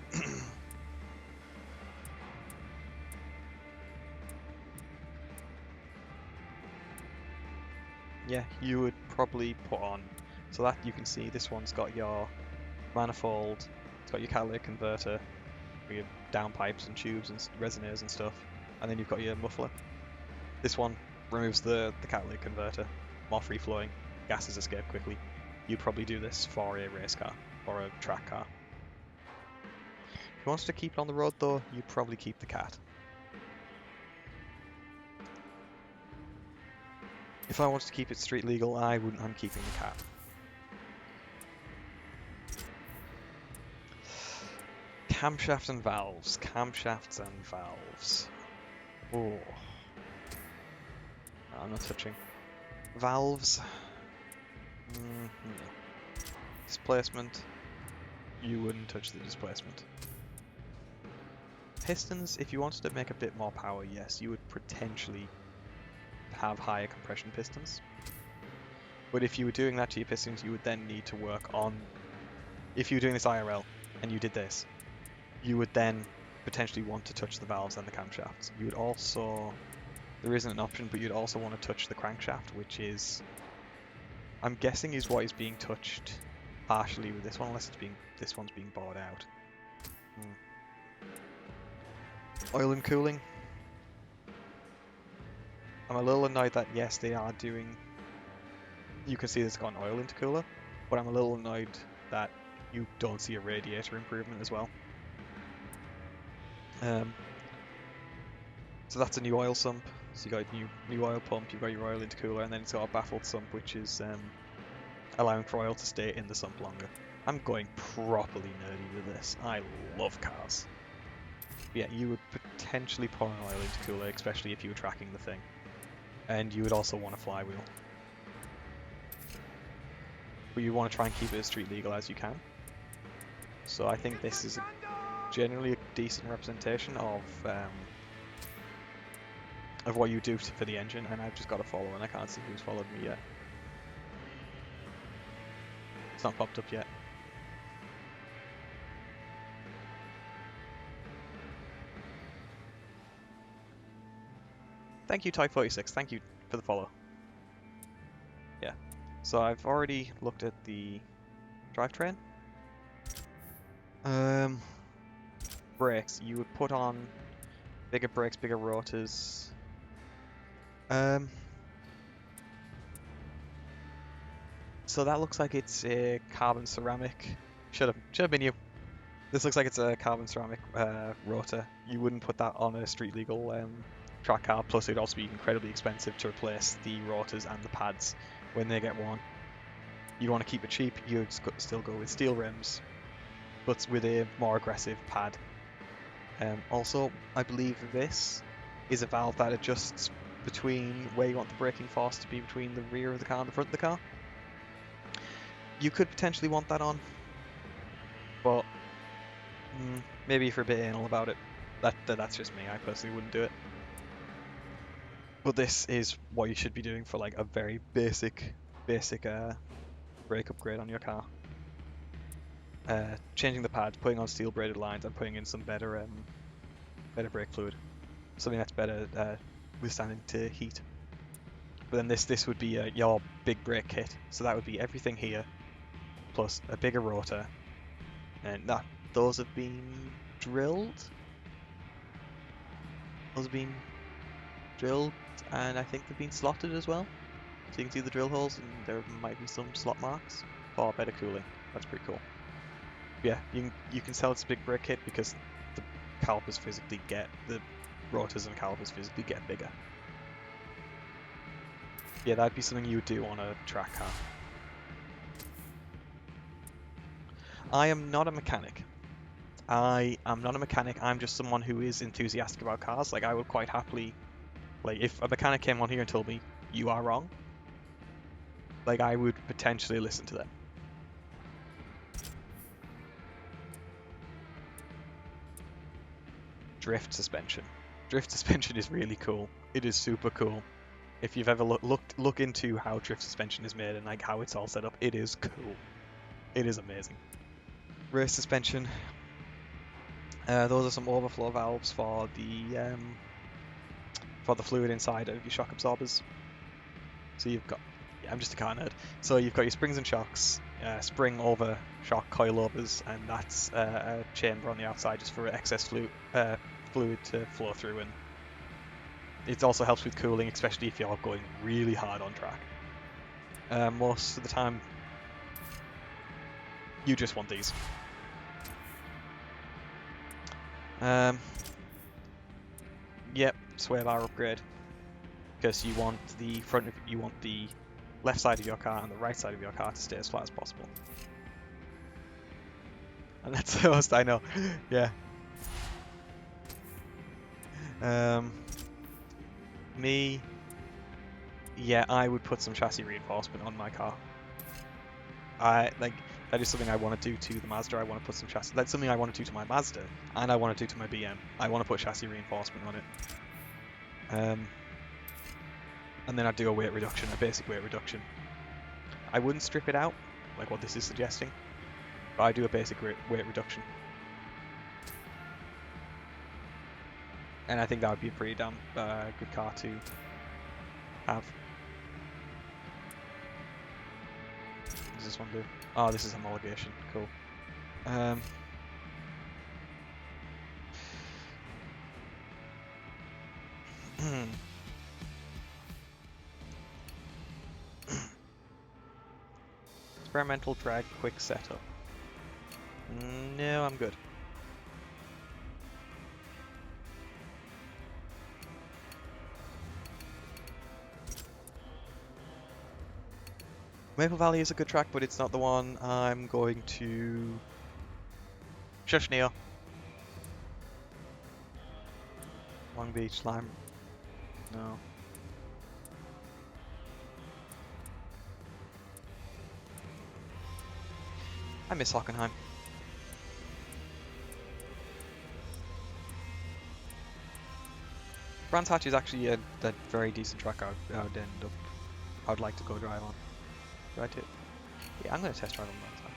Yeah, you would probably put on, so that you can see this one's got your manifold, it's got your catalytic converter, your downpipes and tubes and resonators and stuff, and then you've got your muffler. This one removes the catalytic converter, more free flowing, gases escape quickly. You'd probably do this for a race car or a track car. If you wanted to keep it on the road though, you'd probably keep the cat. If I wanted to keep it street legal, I'm keeping the cat. Camshaft and valves. Camshafts and valves. Oh. I'm not touching. Valves. No. Displacement. You wouldn't touch the displacement. Pistons, if you wanted to make a bit more power, yes, you would potentially have higher compression pistons. But if you were doing that to your pistons, you would then need to work on... If you were doing this IRL and you did this, you would then potentially want to touch the valves and the camshafts. You would also... There isn't an option, but you'd also want to touch the crankshaft, which is... I'm guessing is what is being touched partially with this one, unless this one's being bored out. Oil and cooling. I'm a little annoyed that yes, they are doing... You can see there's got an oil intercooler, but I'm a little annoyed that you don't see a radiator improvement as well. So that's a new oil sump. So you got a new oil pump, you've got your oil intercooler, and then it's got a baffled sump, which is allowing for oil to stay in the sump longer. I'm going properly nerdy with this. I love cars. Yeah, you would potentially put an oil intercooler, especially if you were tracking the thing. And you would also want a flywheel. But you want to try and keep it as street legal as you can. So I think this is generally a decent representation of what you do for the engine, and I've just got to follow, and I can't see who's followed me yet. It's not popped up yet. Thank you, Ty46. Thank you for the follow. Yeah. So I've already looked at the drivetrain. Brakes. You would put on bigger brakes, bigger rotors. So that looks like it's a carbon ceramic. Should have been you. This looks like it's a carbon ceramic rotor. You wouldn't put that on a street legal track car. Plus, it'd also be incredibly expensive to replace the rotors and the pads when they get worn. You want to keep it cheap. You'd still go with steel rims, but with a more aggressive pad. Also, I believe this is a valve that adjusts between where you want the braking force to be between the rear of the car and the front of the car. You could potentially want that on, but maybe if you're a bit anal about it. That's just me. I personally wouldn't do it. But this is what you should be doing for like a very basic brake upgrade on your car. Changing the pads, putting on steel braided lines, and putting in some better brake fluid, something that's better withstanding to heat. But then this would be your big brake kit. So that would be everything here, plus a bigger rotor, and those have been drilled. And I think they've been slotted as well. So you can see the drill holes, and there might be some slot marks for better cooling. That's pretty cool. But yeah, you can sell this big brake kit because the calipers physically the rotors and calipers physically get bigger. Yeah, that'd be something you would do on a track car. I am not a mechanic. I am not a mechanic. I'm just someone who is enthusiastic about cars. Like I would quite happily, like if a mechanic came on here and told me you are wrong, like I would potentially listen to them. Drift suspension. Drift suspension is really cool. It is super cool. If you've ever look into how drift suspension is made and like how it's all set up, it is cool. It is amazing. Rear suspension. Those are some overflow valves for the fluid inside of your shock absorbers. So you've got, yeah, I'm just a car nerd. So you've got your springs and shocks, spring over shock coilovers, and that's a chamber on the outside just for excess fluid to flow through, and it also helps with cooling, especially if you're going really hard on track. Most of the time, you just want these. Yep, sway bar upgrade, because you want the left side of your car and the right side of your car to stay as flat as possible. And that's the most I know. Yeah. Me. Yeah, I would put some chassis reinforcement on my car. That is something I want to do to the Mazda. I want to put some chassis. That's something I want to do to my Mazda, and I want to do to my BM. I want to put chassis reinforcement on it. And then I'd do a weight reduction, a basic weight reduction. I wouldn't strip it out, like what this is suggesting, but I do a basic weight reduction. And I think that would be a pretty damn good car to have. What does this one do? Oh, this is homologation. Cool. Experimental drag quick setup. No, I'm good. Maple Valley is a good track, but it's not the one I'm going to... Shush, Neo. Long Beach, Lime. No. I miss Hockenheim. Brands Hatch is actually a very decent track I'd like to go drive on. Right? Yeah, I'm going to test drive on Brands Hatch.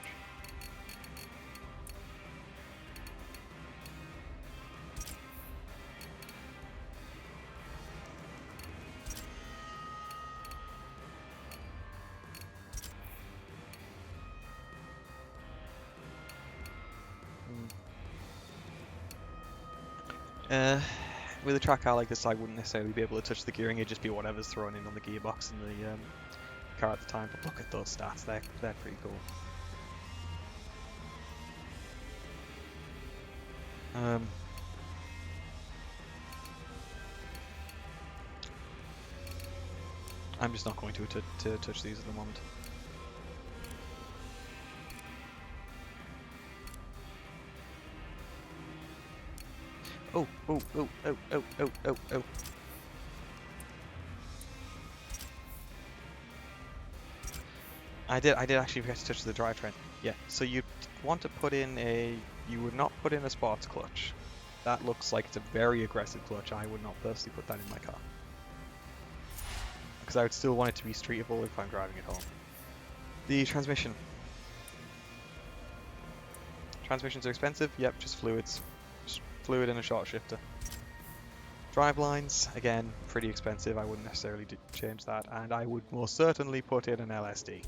With a track car like this, I wouldn't necessarily be able to touch the gearing. It'd just be whatever's thrown in on the gearbox and the car at the time. But look at those stats; they're pretty cool. I'm just not going to touch these at the moment. Oh. I did actually forget to touch the drivetrain. Yeah, so you want to put in you would not put in a sports clutch. That looks like it's a very aggressive clutch. I would not personally put that in my car. Because I would still want it to be streetable if I'm driving it home. The transmission. Transmissions are expensive. Yep, just fluids. Just fluid and a short shifter. Drive lines, again, pretty expensive. I wouldn't necessarily change that. And I would most certainly put in an LSD.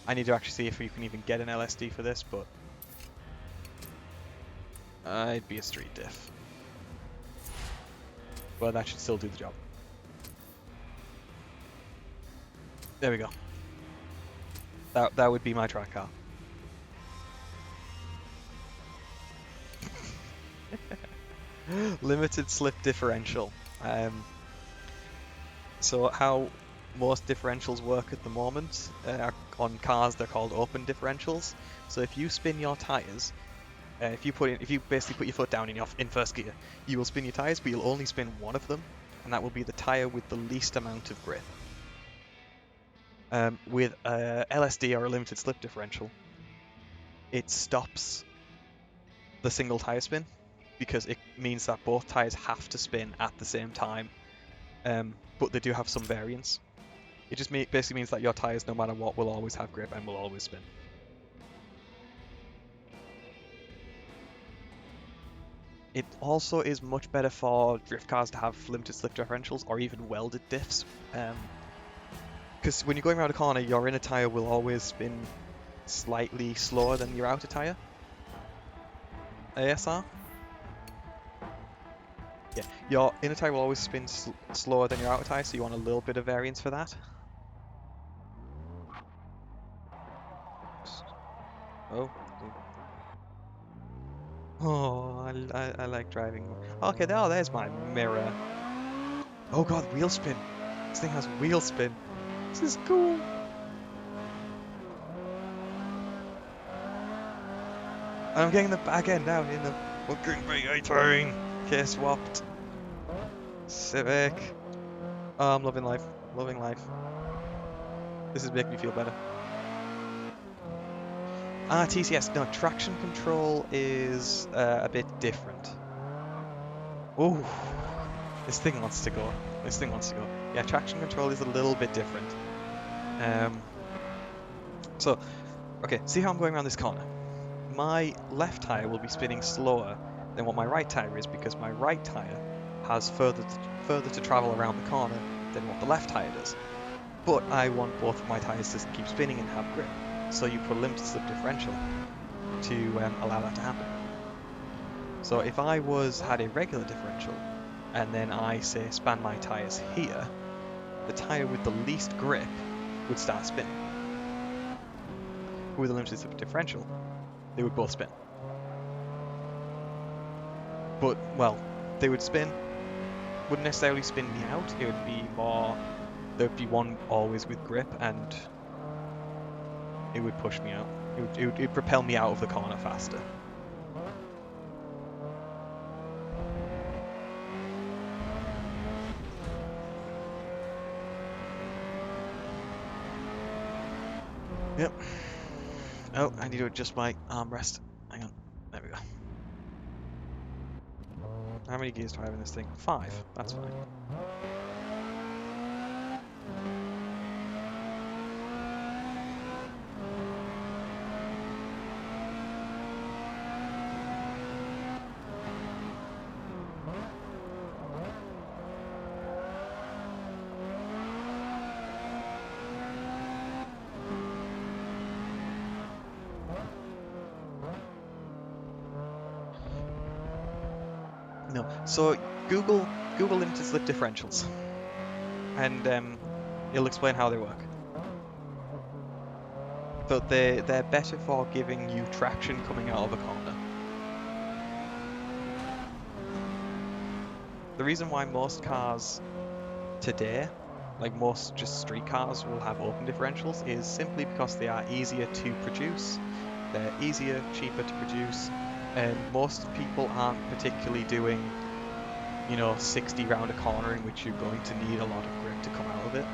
I need to actually see if you can even get an LSD for this, but it'd be a street diff. Well, that should still do the job. There we go. That would be my track car. Limited slip differential. So how most differentials work at the moment on cars, they're called open differentials. So if you spin your tires, if you basically put your foot down in first gear, you will spin your tires, but you'll only spin one of them, and that will be the tire with the least amount of grip. With a LSD or a limited slip differential, it stops the single tire spin because it means that both tires have to spin at the same time, but they do have some variance. It just basically means that your tires, no matter what, will always have grip and will always spin. It also is much better for drift cars to have limited slip differentials or even welded diffs, because when you're going around a corner, your inner tire will always spin slightly slower than your outer tire. ASR? Yeah, your inner tire will always spin slower than your outer tire, so you want a little bit of variance for that. Oh. Oh, I like driving. Okay, there's my mirror. Oh god, wheel spin. This thing has wheel spin. This is cool. And I'm getting the back end now in the fucking V18. Okay, swapped. Civic. Oh, I'm loving life. Loving life. This is making me feel better. TCS. No, traction control is a bit different. Oh, this thing wants to go. This thing wants to go. Yeah, traction control is a little bit different. So, okay, see how I'm going around this corner? My left tyre will be spinning slower than what my right tyre is because my right tyre has further to travel around the corner than what the left tyre does. But I want both of my tyres to keep spinning and have grip, so you put a limited slip differential to allow that to happen. So if I had a regular differential, and then I say span my tyres here, the tyre with the least grip would start spinning. With a limited slip differential, they would both spin. But, well, they would spin, wouldn't necessarily spin me out, it would be more, there would be one always with grip, and it would push me out. It would propel me out of the corner faster. Yep. Oh, I need to adjust my armrest. Hang on. There we go. How many gears do I have in this thing? 5. That's fine. No. So Google limited slip differentials, and it'll explain how they work. But they're better for giving you traction coming out of a corner. The reason why most cars today, like most just street cars, will have open differentials is simply because they are easier to produce. They're easier, cheaper to produce, and most people aren't particularly doing, 60 round a corner in which you're going to need a lot of grip to come out of it.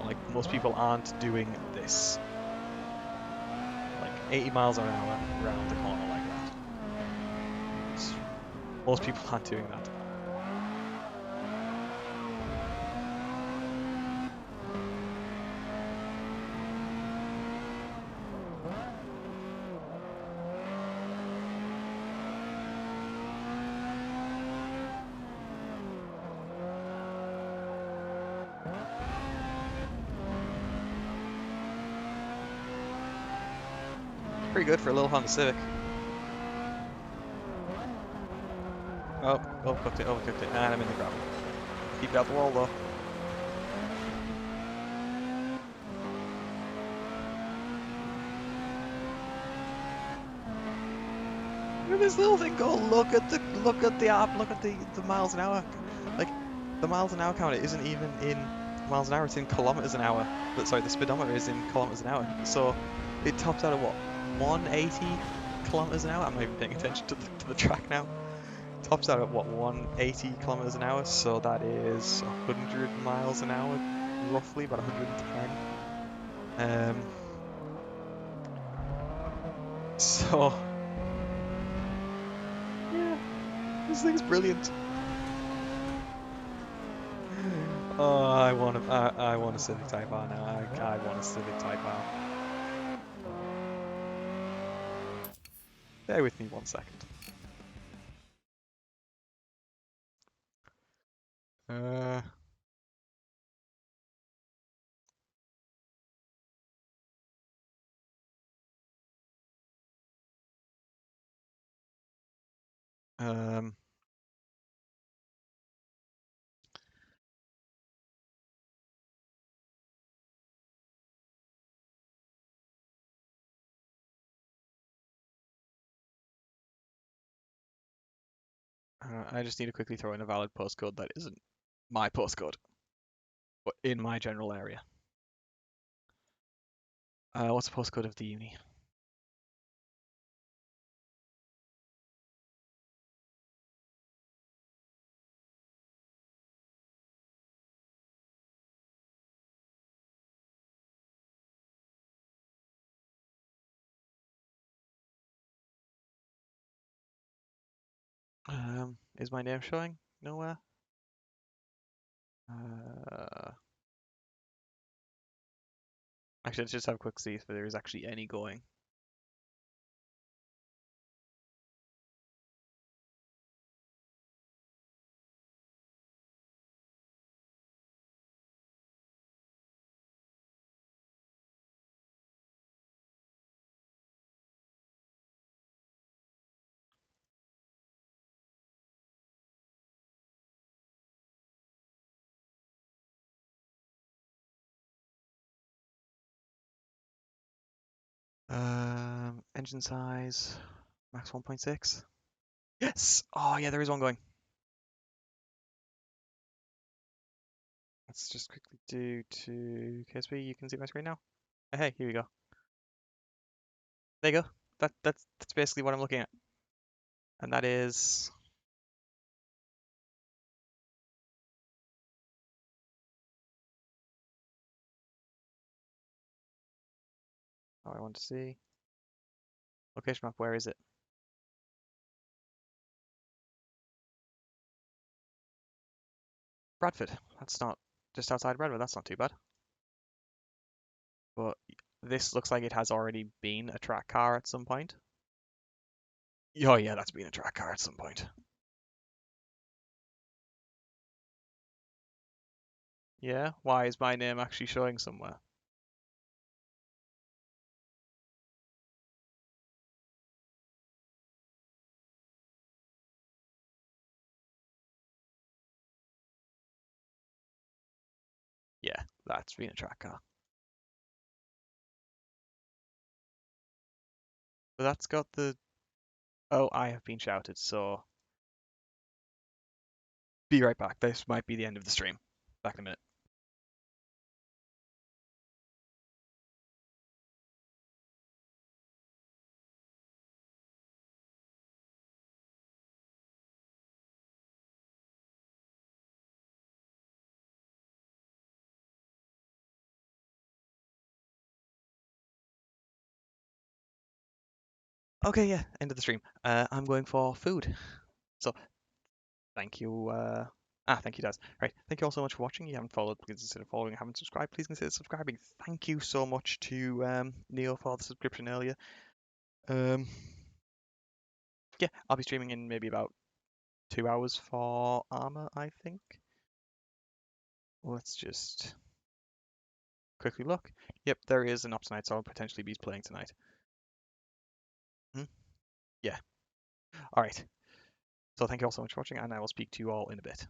Like most people aren't doing this, like 80 miles an hour around the corner like that. Most people aren't doing that. Pretty good for a little Honda Civic. Oh, overcooked it, and I'm in the gravel. Keep it out the wall though. Look at this little thing go! Look at the app. Look at the miles an hour. Like the miles an hour counter isn't even in miles an hour. It's in kilometers an hour. Sorry, the speedometer is in kilometers an hour. So it tops out at what? 180 kilometers an hour. I'm not even paying attention to the track now. Tops out at what, 180 kilometers an hour, so that is 100 miles an hour, roughly about 110. Um, so yeah, this thing's brilliant. Oh, I want a Civic Type R now. I want a Civic Type R. Bear with me 1 second. Uh, um, I just need to quickly throw in a valid postcode that isn't my postcode, but in my general area. What's the postcode of the uni? Is my name showing? Nowhere. Uh, Actually, let's just have a quick see if there is actually any going. Engine size, max 1.6. Yes! Oh yeah, there is one going. Let's just quickly do to KSP. You can see my screen now. Hey, here we go. There you go. That's basically what I'm looking at, and that is. Oh, I want to see location map. Where is it? Bradford. That's not just outside Bradford. That's not too bad. But this looks like it has already been a track car at some point. Oh yeah, that's been a track car at some point. Yeah, why is my name actually showing somewhere? Yeah, that's been a track car. But that's got the. Oh, I have been shouted, so be right back. This might be the end of the stream. Back in a minute. Okay, yeah, end of the stream. I'm going for food. So thank you. Thank you, Daz. Right, thank you all so much for watching. You haven't followed, please consider following. Haven't subscribed, please consider subscribing. Thank you so much to Neo for the subscription earlier. Um, yeah, I'll be streaming in maybe about 2 hours for Armor, I think. Let's just quickly look. Yep, there is an ops night, so I'll potentially be playing tonight. Hmm? Yeah. All right. So thank you all so much for watching, and I will speak to you all in a bit.